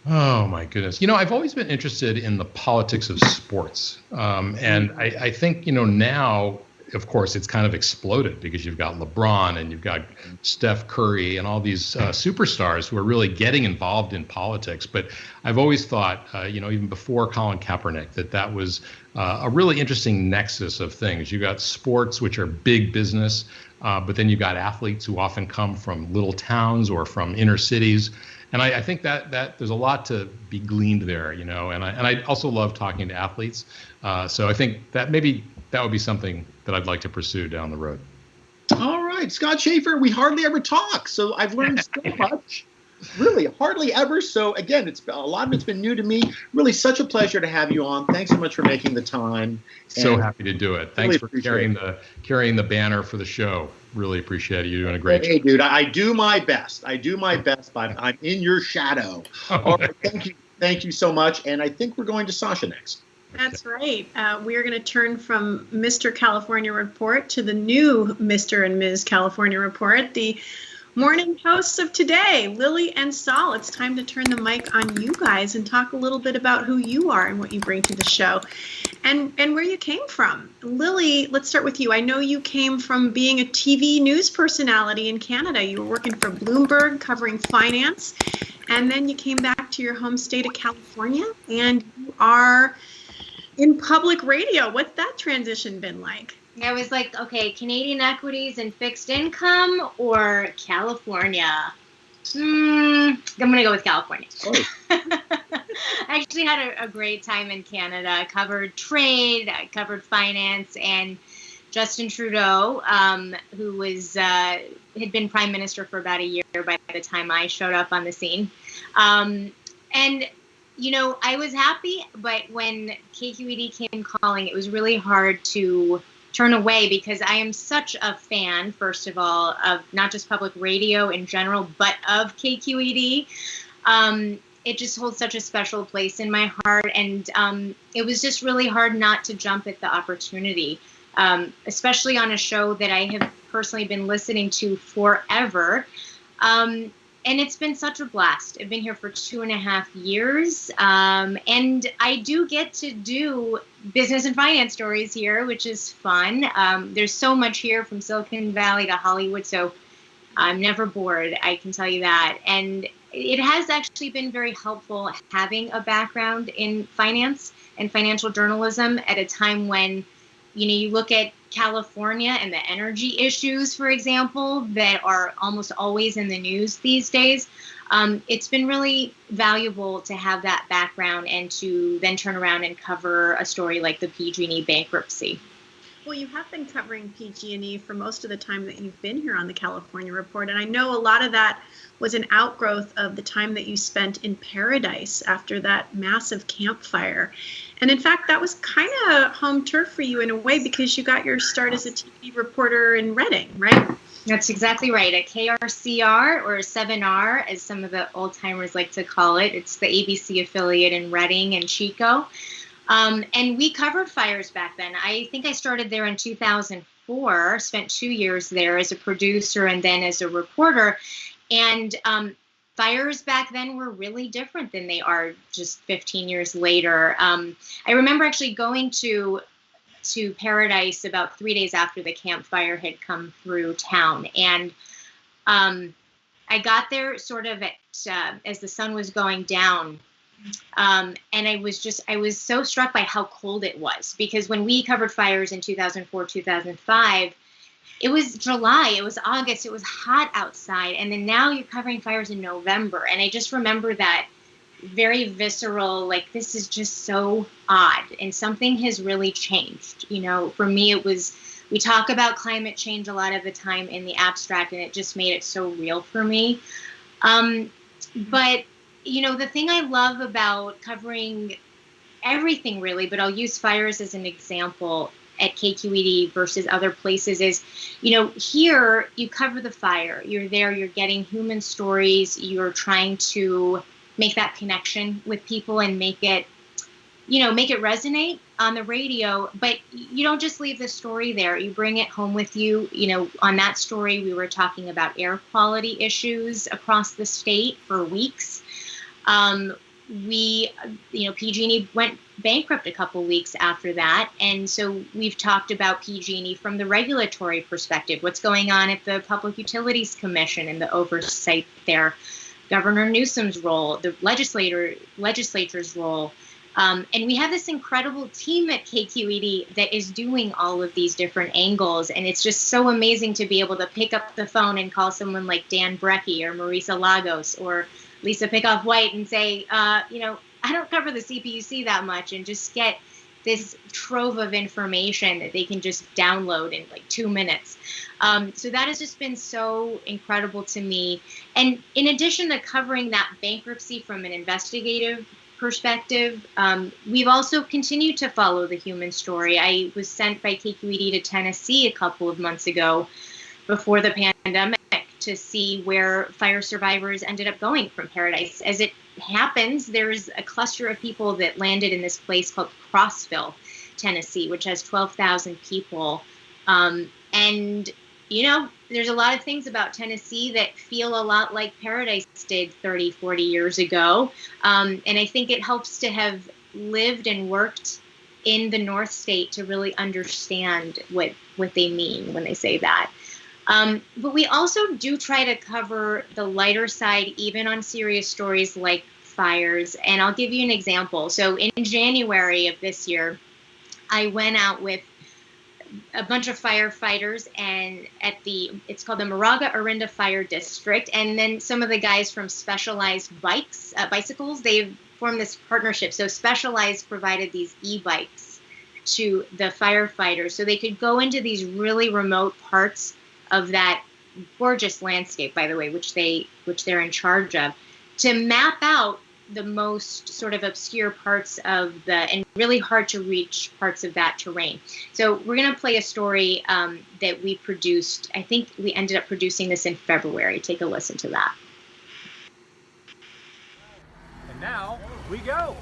B: Oh, my goodness. I've always been interested in the politics of sports. And I think, now, of course, it's kind of exploded because you've got LeBron and you've got Steph Curry and all these superstars who are really getting involved in politics. But I've always thought, even before Colin Kaepernick, that was a really interesting nexus of things. You got sports, which are big business, but then you've got athletes who often come from little towns or from inner cities. And I think that there's a lot to be gleaned there, and I also love talking to athletes. So I think that maybe that would be something that I'd like to pursue down the road.
O: All right, Scott Shafer, we hardly ever talk, so I've learned so much. Really, hardly ever. So again, a lot of it's been new to me. Really, such a pleasure to have you on. Thanks so much for making the time.
B: So happy to do it. Thanks for carrying the banner for the show. Really appreciate it. You're doing a great job.
O: Hey, dude, I do my best. But I'm in your shadow. All right, thank you so much. And I think we're going to Sasha next.
N: That's right. We are going to turn from Mr. California Report to the new Mr. and Ms. California Report, the morning hosts of today, Lily and Saul. It's time to turn the mic on you guys and talk a little bit about who you are and what you bring to the show and where you came from. Lily, let's start with you. I know you came from being a TV news personality in Canada. You were working for Bloomberg covering finance, and then you came back to your home state of California, and you are in public radio. What's that transition been like?
K: I was like, okay, Canadian equities and fixed income or California? I'm going to go with California.
O: Oh.
K: I actually had a great time in Canada. I covered trade, I covered finance, and Justin Trudeau, who was had been prime minister for about a year by the time I showed up on the scene. And I was happy, but when KQED came calling, it was really hard to turn away because I am such a fan, first of all, of not just public radio in general, but of KQED. It just holds such a special place in my heart, and it was just really hard not to jump at the opportunity, especially on a show that I have personally been listening to forever. And it's been such a blast. I've been here for 2.5 years, and I do get to do business and finance stories here, which is fun. There's so much here from Silicon Valley to Hollywood, so I'm never bored, I can tell you that. And it has actually been very helpful having a background in finance and financial journalism at a time when, you look at California and the energy issues, for example, that are almost always in the news these days. It's been really valuable to have that background and to then turn around and cover a story like the PG&E bankruptcy.
N: Well, you have been covering PG&E for most of the time that you've been here on the California Report, and I know a lot of that was an outgrowth of the time that you spent in Paradise after that massive campfire. And in fact, that was kind of home turf for you in a way because you got your start as a TV reporter in Reading, right?
K: That's exactly right. At KRCR, or 7R, as some of the old-timers like to call it. It's the ABC affiliate in Reading and Chico. And we covered fires back then. I think I started there in 2004, spent 2 years there as a producer and then as a reporter. And fires back then were really different than they are just 15 years later. I remember actually going to Paradise about 3 days after the campfire had come through town. And I got there sort of as the sun was going down. And I was so struck by how cold it was, because when we covered fires in 2004, 2005, it was July, it was August, it was hot outside. And then now you're covering fires in November. And I just remember that very visceral, like, this is just so odd. And something has really changed. For me, it was, we talk about climate change a lot of the time in the abstract, and it just made it so real for me. But the thing I love about covering everything really, but I'll use fires as an example at KQED versus other places is, here you cover the fire. You're there, you're getting human stories. You're trying to make that connection with people and make it make it resonate on the radio, but you don't just leave the story there. You bring it home with you. On that story, we were talking about air quality issues across the state for weeks. PG&E went bankrupt a couple weeks after that. And so we've talked about PG&E from the regulatory perspective, what's going on at the Public Utilities Commission and the oversight there, Governor Newsom's role, the legislature's role. And we have this incredible team at KQED that is doing all of these different angles. And it's just so amazing to be able to pick up the phone and call someone like Dan Brecky or Marisa Lagos or Lisa Pickoff-White and say, I don't cover the CPUC that much, and just get this trove of information that they can just download in like 2 minutes. So that has just been so incredible to me. And in addition to covering that bankruptcy from an investigative perspective, we've also continued to follow the human story. I was sent by KQED to Tennessee a couple of months ago before the pandemic to see where fire survivors ended up going from Paradise. As it happens, there's a cluster of people that landed in this place called Crossville, Tennessee, which has 12,000 people. And, there's a lot of things about Tennessee that feel a lot like Paradise did 30, 40 years ago. And I think it helps to have lived and worked in the North State to really understand what they mean when they say that. But we also do try to cover the lighter side, even on serious stories like fires. And I'll give you an example. So in January of this year, I went out with a bunch of firefighters and it's called the Moraga Orinda Fire District. And then some of the guys from Specialized Bicycles, they've formed this partnership. So Specialized provided these e-bikes to the firefighters so they could go into these really remote parts of that gorgeous landscape, by the way, which they're in charge of, to map out the most sort of obscure parts of and really hard to reach parts of that terrain. So we're going to play a story that we produced. I think we ended up producing this in February. Take a listen to that.
M: And now we go.
P: All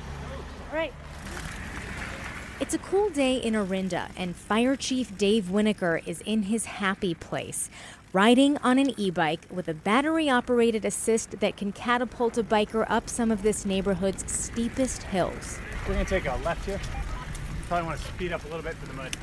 P: right. It's a cool day in Orinda, and Fire Chief Dave Winokur is in his happy place, riding on an e-bike with a battery-operated assist that can catapult a biker up some of this neighborhood's steepest hills.
M: We're going to take a left here. Probably want to speed up a little bit for the mud.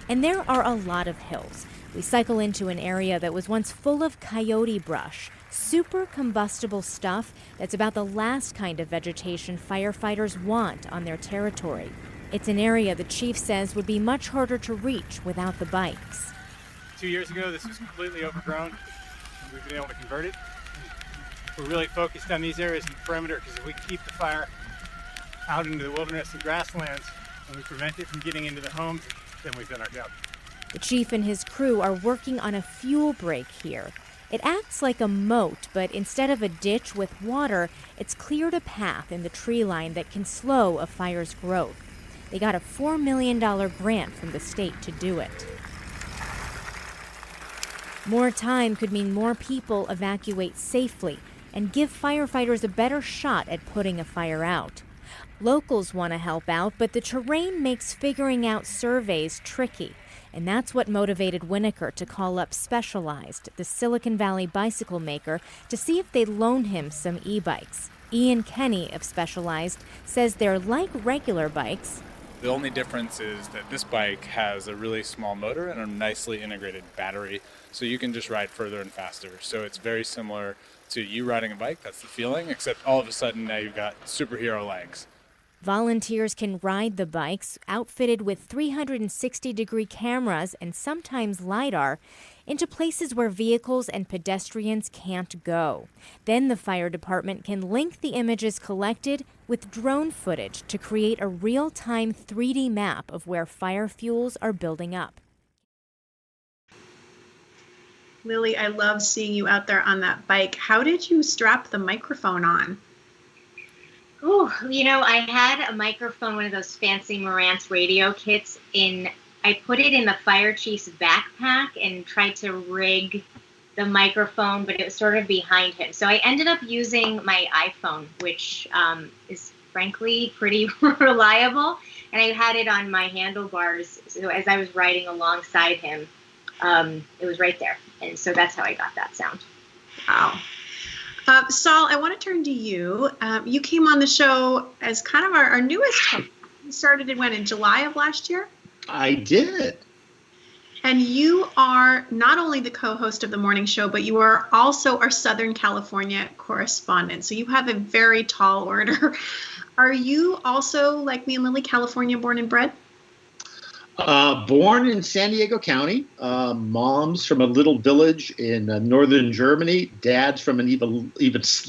P: And there are a lot of hills. We cycle into an area that was once full of coyote brush, super combustible stuff that's about the last kind of vegetation firefighters want on their territory. It's an area the chief says would be much harder to reach without the bikes.
M: 2 years ago, this was completely overgrown. We've been able to convert it. We're really focused on these areas in the perimeter because if we keep the fire out into the wilderness and grasslands and we prevent it from getting into the homes, then we've done our job.
P: The chief and his crew are working on a fuel break here. It acts like a moat, but instead of a ditch with water, it's cleared a path in the tree line that can slow a fire's growth. They got a $4 million grant from the state to do it. More time could mean more people evacuate safely and give firefighters a better shot at putting a fire out. Locals want to help out, but the terrain makes figuring out surveys tricky. And that's what motivated Winokur to call up Specialized, the Silicon Valley bicycle maker, to see if they'd loan him some e-bikes. Ian Kenny of Specialized says they're like regular bikes.
Q: The only difference is that this bike has a really small motor and a nicely integrated battery, so you can just ride further and faster. So it's very similar to you riding a bike, that's the feeling, except all of a sudden now you've got superhero legs.
P: Volunteers can ride the bikes, outfitted with 360-degree cameras and sometimes LiDAR, into places where vehicles and pedestrians can't go. Then the fire department can link the images collected with drone footage to create a real-time 3D map of where fire fuels are building up.
N: Lily, I love seeing you out there on that bike. How did you strap the microphone on?
K: Oh, I had a microphone, one of those fancy Marantz radio kits I put it in the fire chief's backpack and tried to rig the microphone, but it was sort of behind him. So I ended up using my iPhone, which is frankly pretty reliable. And I had it on my handlebars, so as I was riding alongside him, it was right there. And so that's how I got that sound.
N: Wow. Saul, I want to turn to you. You came on the show as kind of our newest host. You started in July of last year?
O: I did.
N: And you are not only the co-host of the morning show, but you are also our Southern California correspondent. So you have a very tall order. Are you also, like me and Lily, California born and bred?
O: Born in San Diego County, mom's from a little village in northern Germany, dad's from an even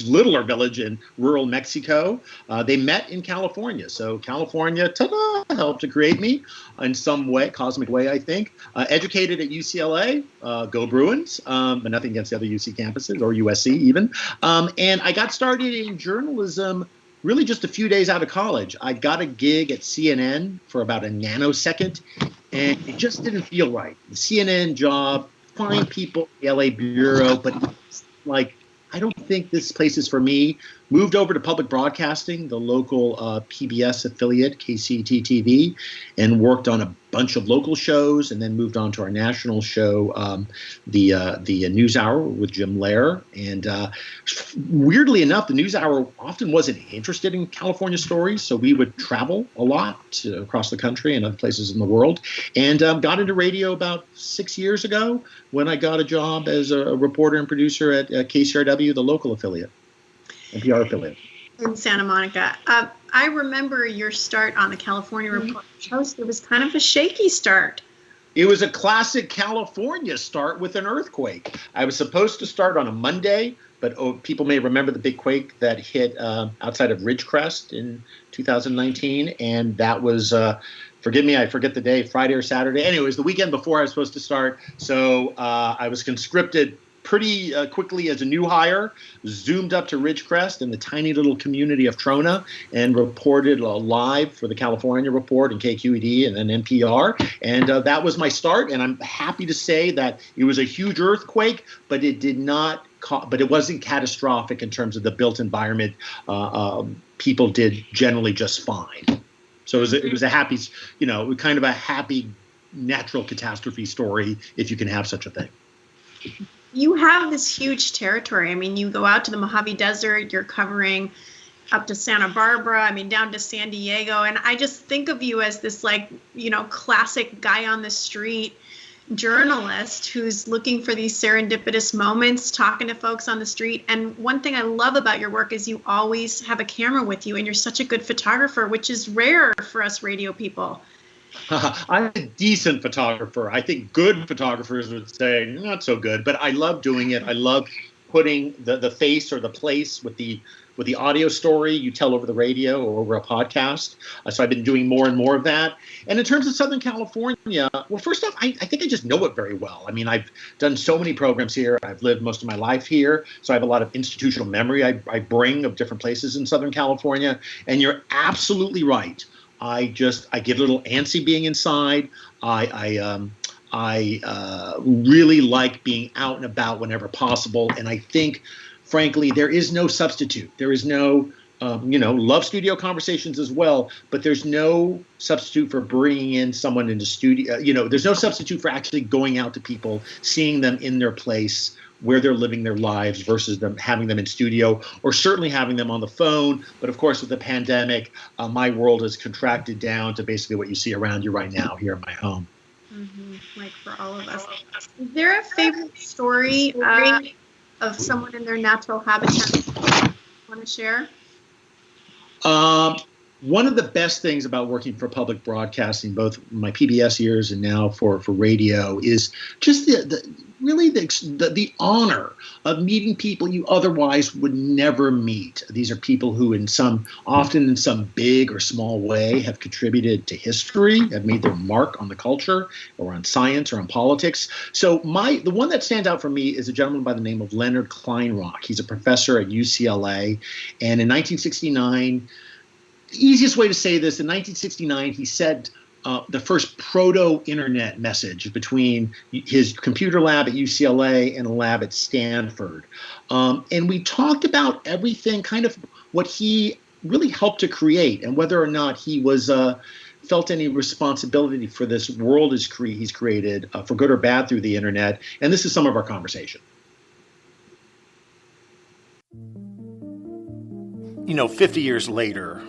O: littler village in rural Mexico. They met in California, so California, ta-da, helped to create me in some way, cosmic way, I think. Educated at UCLA, go Bruins, but nothing against the other UC campuses, or USC even. And I got started in journalism really just a few days out of college. I got a gig at CNN for about a nanosecond, and it just didn't feel right. The CNN job, fine people, the LA bureau, but like, I don't think this place is for me. Moved over to public broadcasting, the local PBS affiliate, KCET-TV, and worked on a bunch of local shows, and then moved on to our national show, the NewsHour with Jim Lehrer. And weirdly enough, the NewsHour often wasn't interested in California stories, so we would travel a lot across the country and other places in the world. And got into radio about 6 years ago when I got a job as a reporter and producer at KCRW, the local affiliate. NPR affiliate.
N: In Santa Monica. I remember your start on the California Report host. It was kind of a shaky start.
O: It was a classic California start with an earthquake. I was supposed to start on a Monday, but people may remember the big quake that hit outside of Ridgecrest in 2019. And that was, forgive me, I forget the day, Friday or Saturday. Anyway, it was the weekend before I was supposed to start. So I was conscripted pretty quickly as a new hire, zoomed up to Ridgecrest in the tiny little community of Trona, and reported live for the California Report and KQED and then NPR. And that was my start. And I'm happy to say that it was a huge earthquake, but it did not. But it wasn't catastrophic in terms of the built environment. People did generally just fine. So it was a happy, kind of a happy natural catastrophe story, if you can have such a thing.
N: You have this huge territory. I mean, you go out to the Mojave Desert, you're covering up to Santa Barbara, down to San Diego. And I just think of you as this classic guy on the street journalist who's looking for these serendipitous moments, talking to folks on the street. And one thing I love about your work is you always have a camera with you, and you're such a good photographer, which is rare for us radio people.
O: I'm a decent photographer. I think good photographers would say not so good, but I love doing it. I love putting the face or the place with the audio story you tell over the radio or over a podcast. So I've been doing more and more of that. And in terms of Southern California, well, first off, I think I just know it very well. I've done so many programs here. I've lived most of my life here. So I have a lot of institutional memory I bring of different places in Southern California. And you're absolutely right. I get a little antsy being inside. I really like being out and about whenever possible. And I think, frankly, there is no substitute. There is no, love studio conversations as well, but there's no substitute for bringing in someone into studio. There's no substitute for actually going out to people, seeing them in their place, where they're living their lives versus having them in studio, or certainly having them on the phone. But of course, with the pandemic, my world has contracted down to basically what you see around you right now here in my home.
N: Mm-hmm. Like for all of us. Is there a favorite story of someone in their natural habitat you want to share?
O: One of the best things about working for public broadcasting, both my PBS years and now for radio, is just the honor of meeting people you otherwise would never meet. These are people who often in some big or small way have contributed to history, have made their mark on the culture or on science or on politics. So the one that stands out for me is a gentleman by the name of Leonard Kleinrock. He's a professor at UCLA. And in 1969, the easiest way to say this, in 1969, he said the first proto-internet message between his computer lab at UCLA and a lab at Stanford. And we talked about everything, kind of what he really helped to create, and whether or not he was felt any responsibility for this world he's created, for good or bad, through the internet. And this is some of our conversation.
I: 50 years later,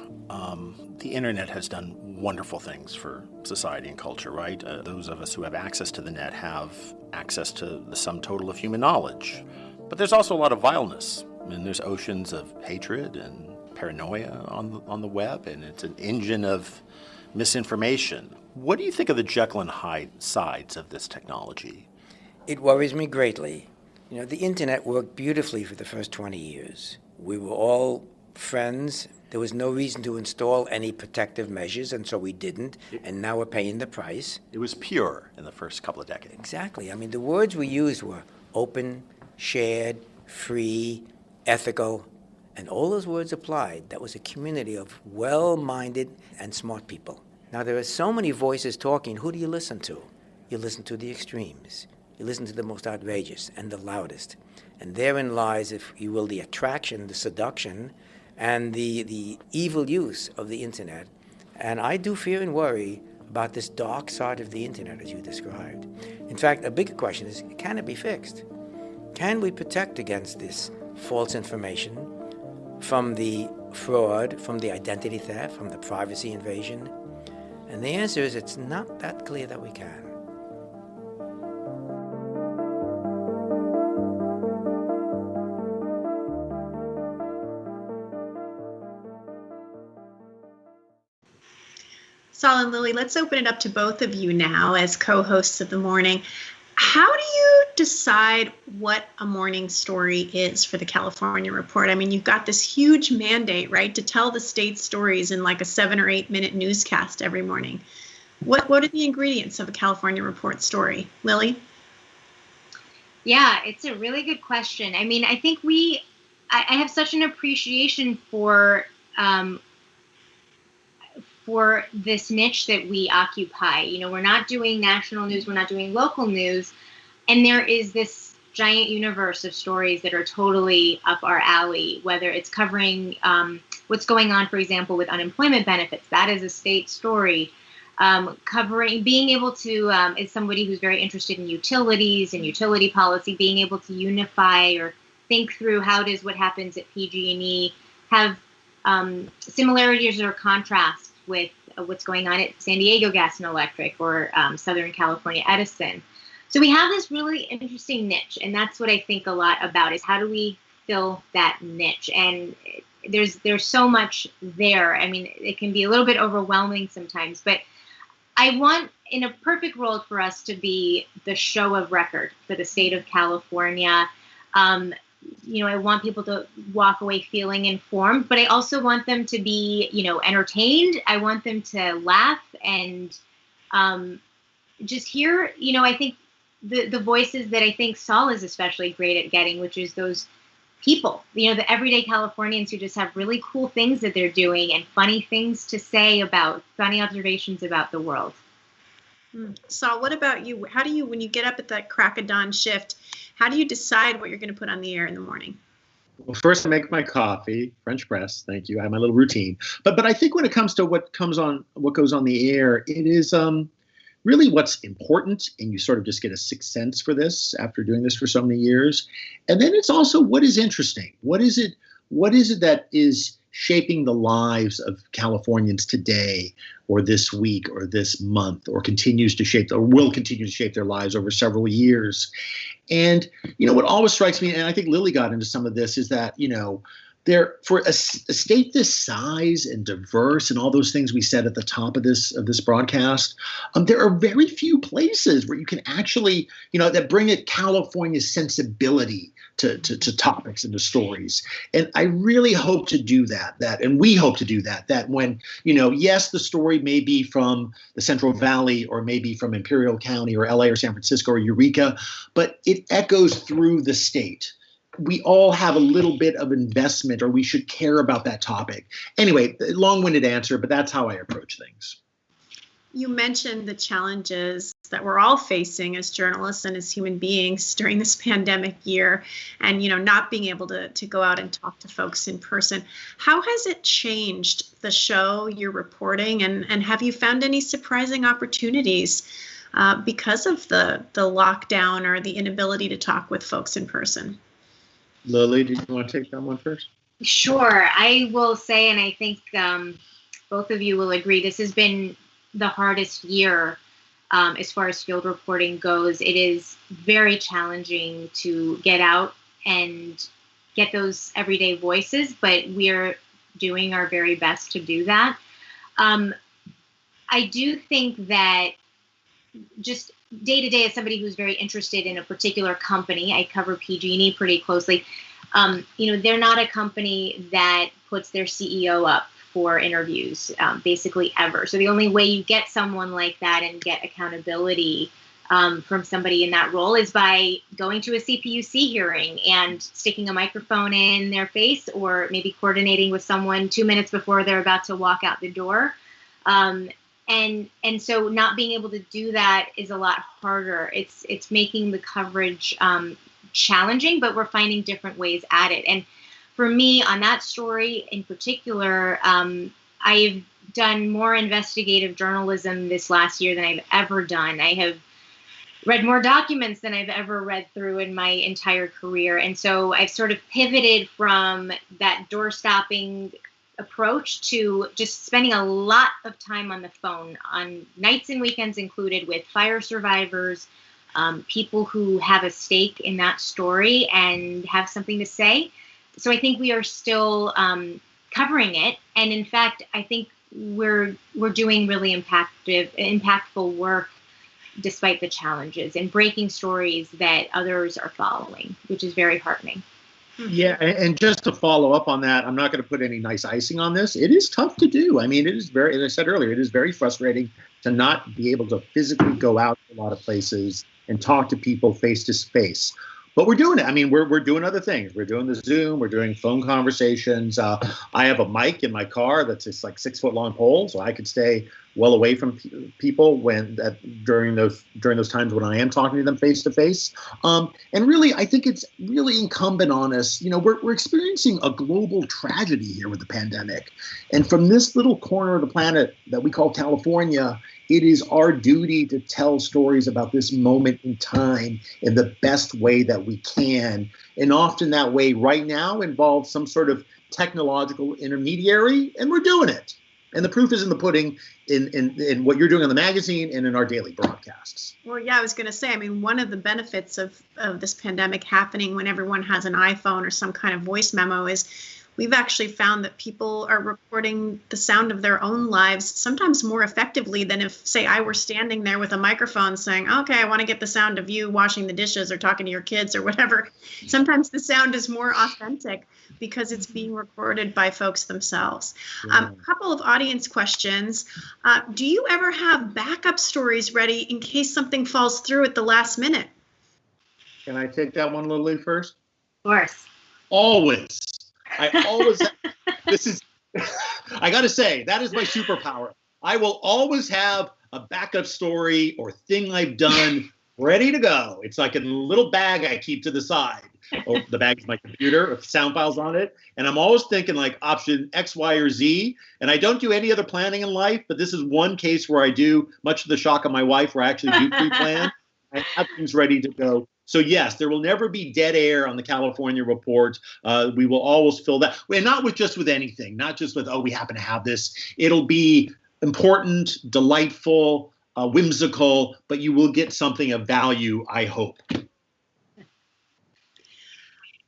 I: the internet has done wonderful things for society and culture, right? Those of us who have access to the net have access to the sum total of human knowledge. But there's also a lot of vileness, and there's oceans of hatred and paranoia on the web, and it's an engine of misinformation. What do you think of the Jekyll and Hyde sides of this technology?
R: It worries me greatly. The internet worked beautifully for the first 20 years. We were all friends. There was no reason to install any protective measures, and so we didn't, and now we're paying the price.
I: It was pure in the first couple of decades.
R: Exactly. I mean, the words we used were open, shared, free, ethical, and all those words applied. That was a community of well-minded and smart people. Now, there are so many voices talking. Who do you listen to? You listen to the extremes. You listen to the most outrageous and the loudest. And therein lies, if you will, the attraction, the seduction, and the evil use of the internet. And I do fear and worry about this dark side of the internet, as you described. In fact, a bigger question is, can it be fixed? Can we protect against this false information, from the fraud, from the identity theft, from the privacy invasion? And the answer is, it's not that clear that we can.
N: Saul and Lily, let's open it up to both of you now as co-hosts of the morning. How do you decide what a morning story is for the California Report? I mean, you've got this huge mandate, right, to tell the state's stories in like a 7 or 8 minute newscast every morning. What are the ingredients of a California Report story? Lily?
K: Yeah, it's a really good question. I mean, I think I have such an appreciation for this niche that we occupy. We're not doing national news, we're not doing local news, and there is this giant universe of stories that are totally up our alley, whether it's covering what's going on, for example, with unemployment benefits. That is a state story. Being able to, as somebody who's very interested in utilities and utility policy, being able to unify or think through how does what happens at PG&E have similarities or contrasts with what's going on at San Diego Gas and Electric or Southern California Edison. So we have this really interesting niche, and that's what I think a lot about is how do we fill that niche? And there's so much there. I mean, it can be a little bit overwhelming sometimes, but I want, in a perfect world, for us to be the show of record for the state of California. I want people to walk away feeling informed, but I also want them to be, entertained. I want them to laugh and just hear, I think the voices that I think Saul is especially great at getting, which is those people, the everyday Californians who just have really cool things that they're doing and funny things to say about, funny observations about the world.
N: Saul, what about you? How do you, when you get up at that crack of dawn shift, how do you decide what you're going to put on the air in the morning?
O: Well, first I make my coffee, French press. Thank you. I have my little routine. But I think when it comes to what goes on the air, it is really what's important, and you sort of just get a sixth sense for this after doing this for so many years. And then it's also what is interesting. What is it that is shaping the lives of Californians today, or this week, or this month, or continues to shape, or will continue to shape their lives over several years. And, what always strikes me, and I think Lily got into some of this, is that, there, for a state this size and diverse and all those things we said at the top of this broadcast, there are very few places where you can actually, that bring a California sensibility to topics and to stories. And I really hope to do that, and we hope to do that when, yes, the story may be from the Central Valley or maybe from Imperial County or LA or San Francisco or Eureka, but it echoes through the state. We all have a little bit of investment, or we should care about that topic. Anyway, long-winded answer, but that's how I approach things.
N: You mentioned the challenges that we're all facing as journalists and as human beings during this pandemic year, and not being able to go out and talk to folks in person. How has it changed the show you're reporting, and have you found any surprising opportunities because of the lockdown or the inability to talk with folks in person?
O: Lily, did you want to take that one first?
K: Sure. I will say, and I think both of you will agree, this has been the hardest year as far as field reporting goes. It is very challenging to get out and get those everyday voices, but we're doing our very best to do that. I do think that just day to day, as somebody who's very interested in a particular company, I cover PG&E pretty closely. They're not a company that puts their CEO up for interviews, basically ever. So the only way you get someone like that and get accountability from somebody in that role is by going to a CPUC hearing and sticking a microphone in their face, or maybe coordinating with someone 2 minutes before they're about to walk out the door. And so not being able to do that is a lot harder. It's making the coverage challenging, but we're finding different ways at it. And for me, on that story in particular, I've done more investigative journalism this last year than I've ever done. I have read more documents than I've ever read through in my entire career. And so I've sort of pivoted from that door-stopping approach to just spending a lot of time on the phone, on nights and weekends included, with fire survivors, people who have a stake in that story and have something to say. So I think we are still covering it, and in fact, I think we're doing really impactful work despite the challenges, and breaking stories that others are following, which is very heartening.
O: Yeah, and just to follow up on that, I'm not going to put any nice icing on this. It is tough to do. I mean, it is very, as I said earlier, it is very frustrating to not be able to physically go out to a lot of places and talk to people face to face. But we're doing it. I mean, we're doing other things. We're doing the Zoom. We're doing phone conversations. I have a mic in my car that's just like 6 foot long pole, so I could stay well away from people during those times when I am talking to them face to face. And really, I think it's really incumbent on us. We're experiencing a global tragedy here with the pandemic, and from this little corner of the planet that we call California, it is our duty to tell stories about this moment in time in the best way that we can. And often that way right now involves some sort of technological intermediary, and we're doing it. And the proof is in the pudding in what you're doing on the magazine and in our daily broadcasts.
N: Well, yeah, I was going to say, I mean, one of the benefits of this pandemic happening when everyone has an iPhone or some kind of voice memo is we've actually found that people are recording the sound of their own lives sometimes more effectively than if, say, I were standing there with a microphone saying, okay, I want to get the sound of you washing the dishes or talking to your kids or whatever. Sometimes the sound is more authentic because it's being recorded by folks themselves. A couple of audience questions. Do you ever have backup stories ready in case something falls through at the last minute?
O: Can I take that one, Lily, first?
K: Of course.
O: Always. I always, I got to say, that is my superpower. I will always have a backup story or thing I've done ready to go. It's like a little bag I keep to the side. Oh, the bag is my computer with sound files on it. And I'm always thinking like option X, Y, or Z. And I don't do any other planning in life, but this is one case where I do, much to the shock of my wife, where I actually do pre-plan. I have things ready to go. So yes, there will never be dead air on the California Report. We will always fill that, and not just with anything, not just with, oh, we happen to have this. It'll be important, delightful, whimsical, but you will get something of value, I hope.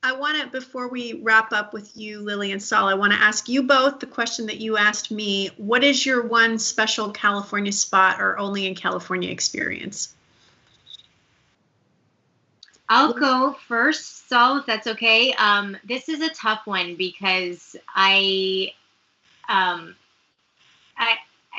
N: I want to, before we wrap up with you, Lily and Saul, I want to ask you both the question that you asked me. What is your one special California spot or only in California experience?
K: I'll go first, Saul, if that's okay. This is a tough one because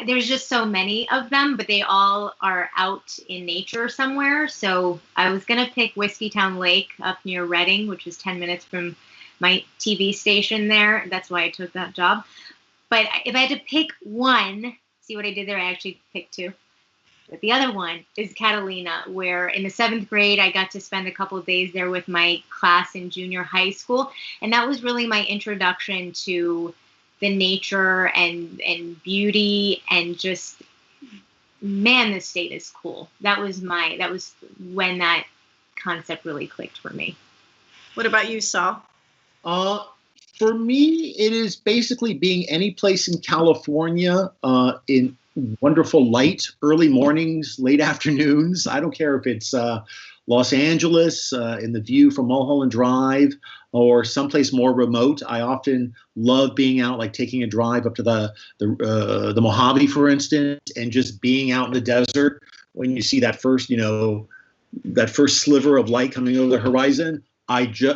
K: there's just so many of them, but they all are out in nature somewhere. So I was going to pick Whiskeytown Lake up near Redding, which is 10 minutes from my TV station there. That's why I took that job. But if I had to pick one, See what I did there? I actually picked 2. But the other one is Catalina, where in the 7th grade, I got to spend a couple of days there with my class in junior high school. And that was really my introduction to the nature and beauty and just, man, this state is cool. That was when that concept really clicked for me.
N: What about you, Saul?
O: For me, it is basically being any place in California in wonderful light, early mornings, late afternoons. I don't care if it's Los Angeles in the view from Mulholland Drive or someplace more remote. I often love being out, like taking a drive up to the Mojave, for instance, and just being out in the desert when you see that first sliver of light coming over the horizon.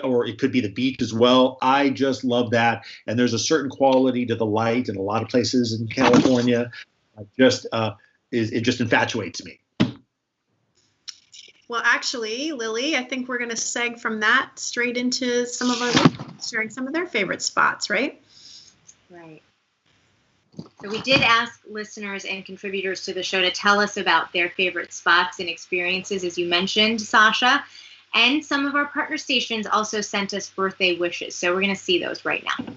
O: Or it could be the beach as well. I just love that. And there's a certain quality to the light in a lot of places in California. It just infatuates me.
N: Well, actually, Lily, I think we're going to seg from that straight into sharing some of their favorite spots, right?
K: Right. So we did ask listeners and contributors to the show to tell us about their favorite spots and experiences, as you mentioned, Sasha. And some of our partner stations also sent us birthday wishes. So we're going to see those right now.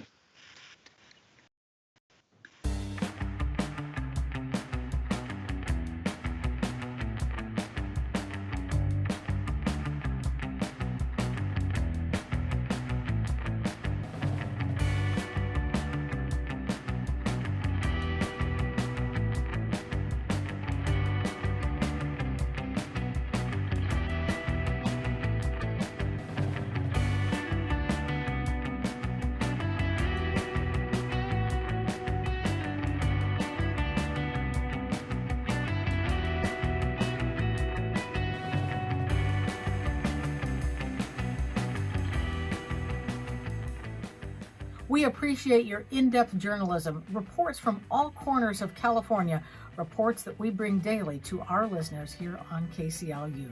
S: We appreciate your in-depth journalism, reports from all corners of California, reports that we bring daily to our listeners here on KCLU.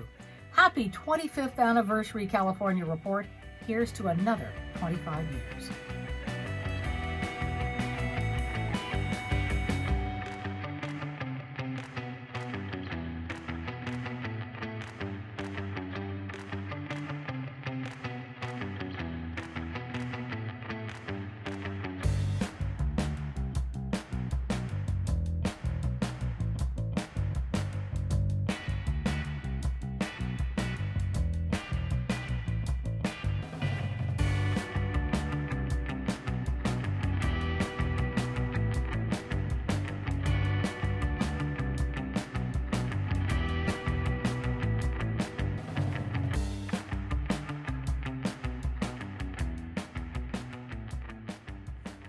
S: Happy 25th anniversary, California Report. Here's to another 25 years.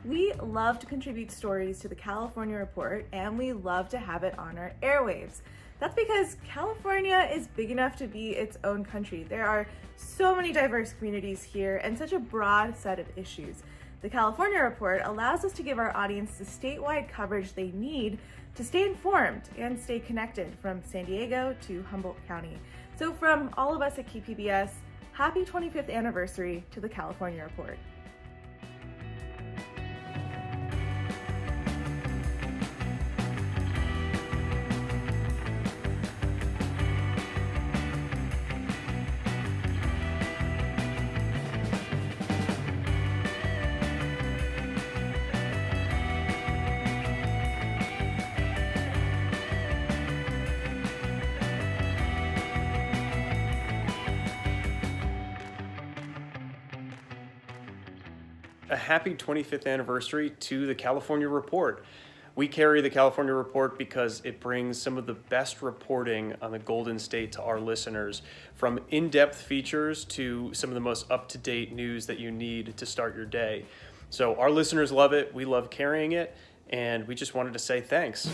T: We love to contribute stories to the California Report, and we love to have it on our airwaves. That's because California is big enough to be its own country. There are so many diverse communities here and such a broad set of issues. The California Report allows us to give our audience the statewide coverage they need to stay informed and stay connected from San Diego to Humboldt County. So from all of us at KPBS, happy 25th anniversary to the California Report.
U: A happy 25th anniversary to the California Report. We carry the California Report because it brings some of the best reporting on the Golden State to our listeners, from in-depth features to some of the most up-to-date news that you need to start your day. So our listeners love it, we love carrying it, and we just wanted to say thanks.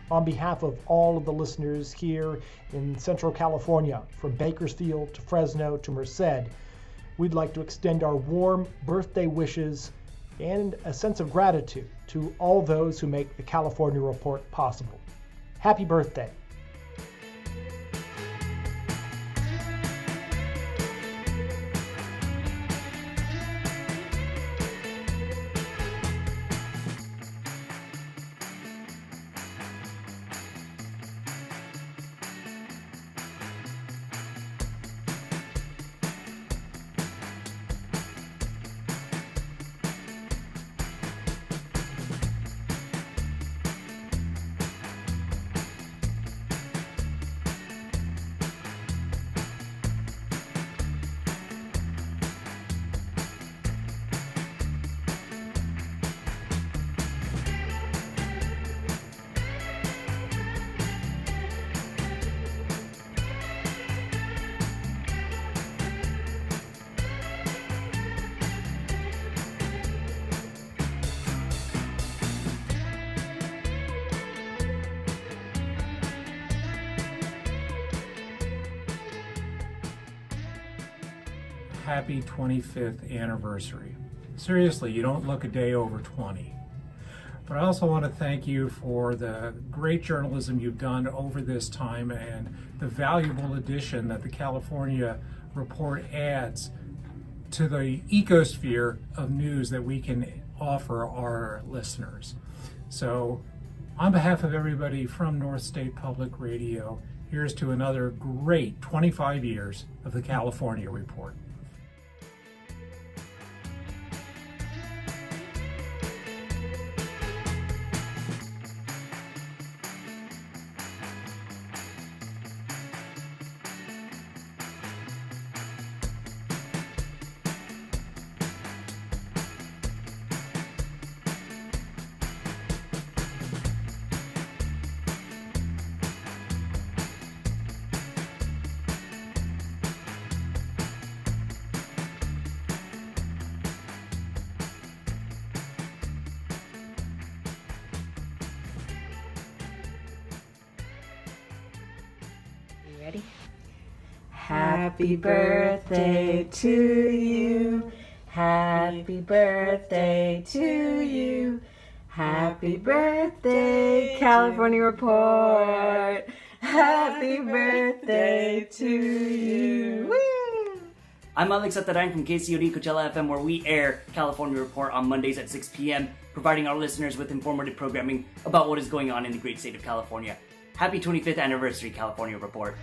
A: On behalf of all of the listeners here in Central California, from Bakersfield to Fresno to Merced, we'd like to extend our warm birthday wishes and a sense of gratitude to all those who make the California Report possible. Happy birthday.
C: Happy 25th anniversary. Seriously, you don't look a day over 20. But I also want to thank you for the great journalism you've done over this time and the valuable addition that the California Report adds to the ecosphere of news that we can offer our listeners. So, on behalf of everybody from North State Public Radio, here's to another great 25 years of the California Report.
V: Ready? Happy birthday to you. Happy birthday to you. Happy birthday, California Report. Happy birthday to you. Woo!
W: I'm Ailsa Chang from KQED Coachella FM, where we air California Report on Mondays at 6 p.m., providing our listeners with informative programming about what is going on in the great state of California. Happy 25th anniversary, California Report.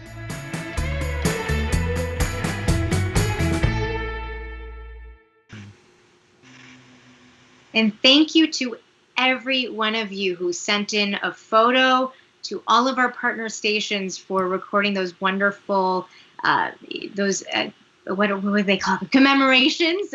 K: And thank you to every one of you who sent in a photo, to all of our partner stations for recording those wonderful, what would they call them? Commemorations,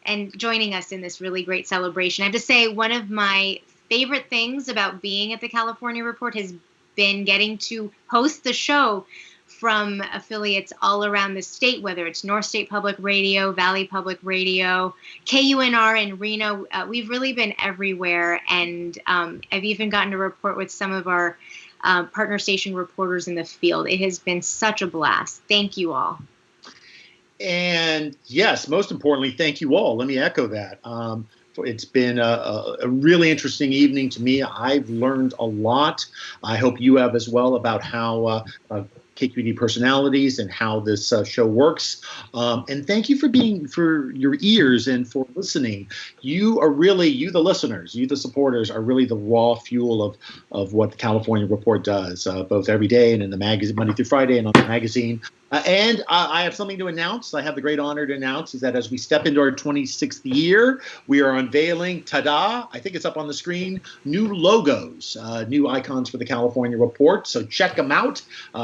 K: and joining us in this really great celebration. I have to say, one of my favorite things about being at the California Report has been getting to host the show from affiliates all around the state, whether it's North State Public Radio, Valley Public Radio, KUNR in Reno. We've really been everywhere, and I've even gotten to report with some of our partner station reporters in the field. It has been such a blast. Thank you all.
O: And yes, most importantly, thank you all. Let me echo that. It's been a really interesting evening to me. I've learned a lot. I hope you have as well about how KQED personalities and how this show works. And thank you for your ears and for listening. You are really, you the listeners, you the supporters are really the raw fuel of what the California Report does, both every day and in the magazine, Monday through Friday, and on the magazine. And I have something to announce. I have the great honor to announce is that as we step into our 26th year, we are unveiling, ta-da, I think it's up on the screen, new logos, new icons for the California Report. So check them out.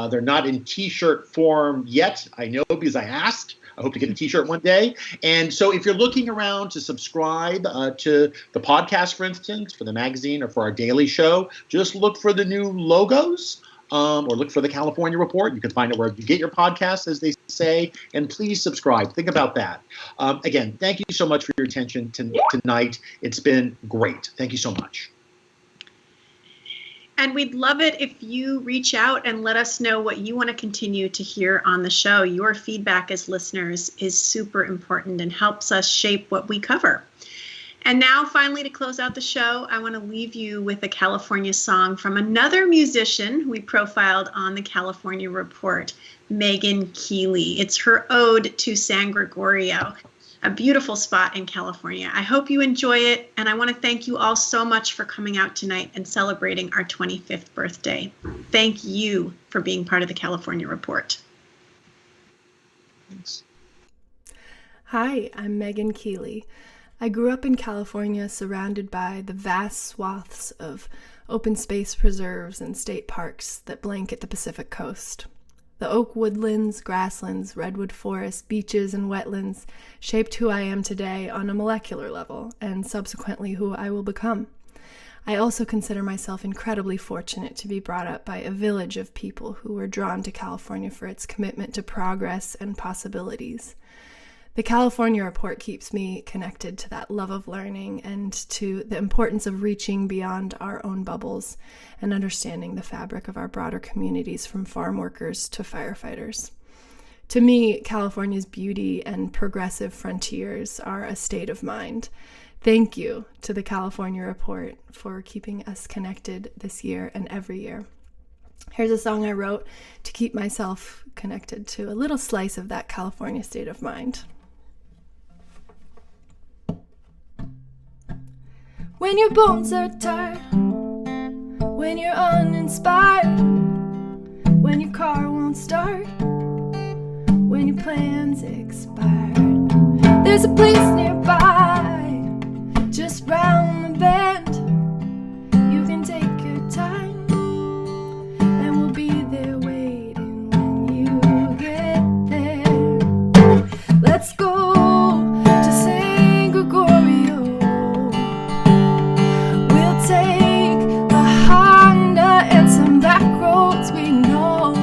O: They're not in T-shirt form yet. I know because I asked. I hope to get a T-shirt one day. And so if you're looking around to subscribe to the podcast, for instance, for the magazine or for our daily show, just look for the new logos. Or look for the California Report. You can find it wherever you get your podcasts, as they say, and please subscribe. Think about that. Again, thank you so much for your attention tonight. It's been great. Thank you so much.
N: And we'd love it if you reach out and let us know what you want to continue to hear on the show. Your feedback as listeners is super important and helps us shape what we cover. And now, finally, to close out the show, I want to leave you with a California song from another musician we profiled on the California Report, Megan Keely. It's her ode to San Gregorio, a beautiful spot in California. I hope you enjoy it, and I want to thank you all so much for coming out tonight and celebrating our 25th birthday. Thank you for being part of the California Report.
F: Thanks. Hi, I'm Megan Keely. I grew up in California surrounded by the vast swaths of open space preserves and state parks that blanket the Pacific coast. The oak woodlands, grasslands, redwood forests, beaches, and wetlands shaped who I am today on a molecular level, and subsequently who I will become. I also consider myself incredibly fortunate to be brought up by a village of people who were drawn to California for its commitment to progress and possibilities. The California Report keeps me connected to that love of learning and to the importance of reaching beyond our own bubbles and understanding the fabric of our broader communities, from farm workers to firefighters. To me, California's beauty and progressive frontiers are a state of mind. Thank you to the California Report for keeping us connected this year and every year. Here's a song I wrote to keep myself connected to a little slice of that California state of mind. When your bones are tired, when you're uninspired, when your car won't start, when your plans expired, there's a place nearby, just round the bend. You can take your time, and we'll be there waiting when you get there. Let's go to San Gregorio. We'll take the Honda and some back roads we know.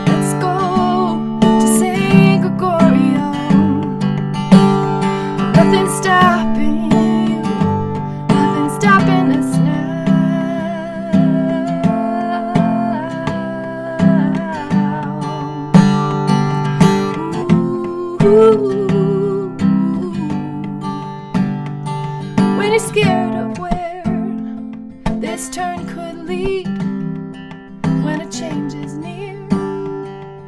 F: Let's go to San Gregorio. Nothing's stopping you, nothing's stopping us now. Ooh. When you're scared of where this turn could lead, when a change is near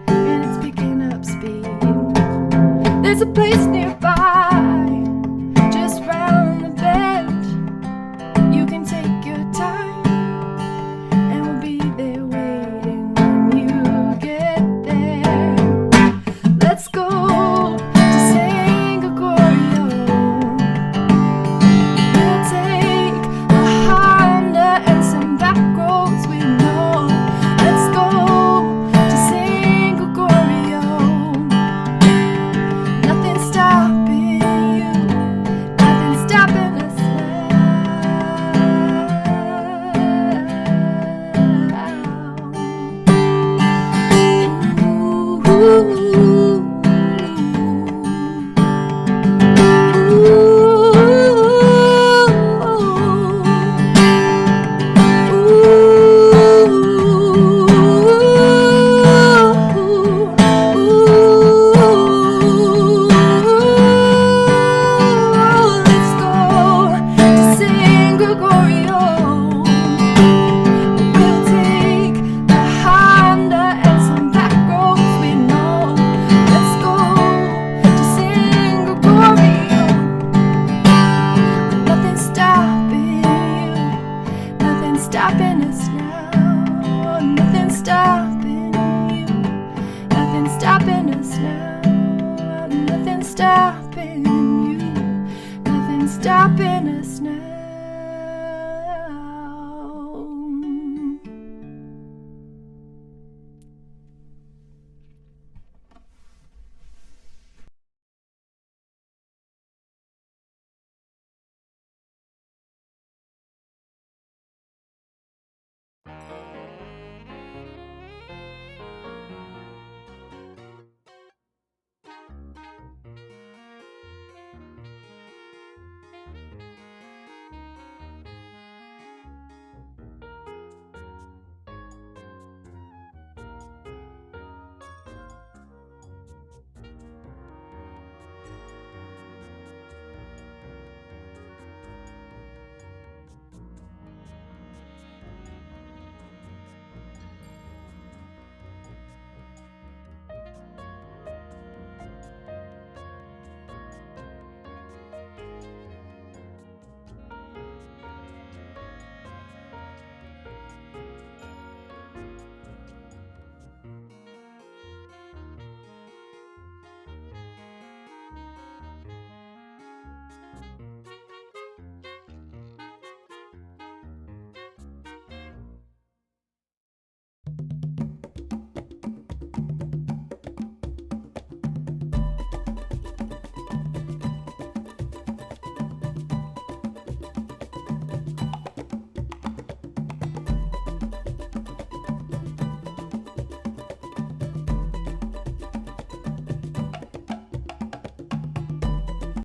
F: and it's picking up speed, there's a place nearby.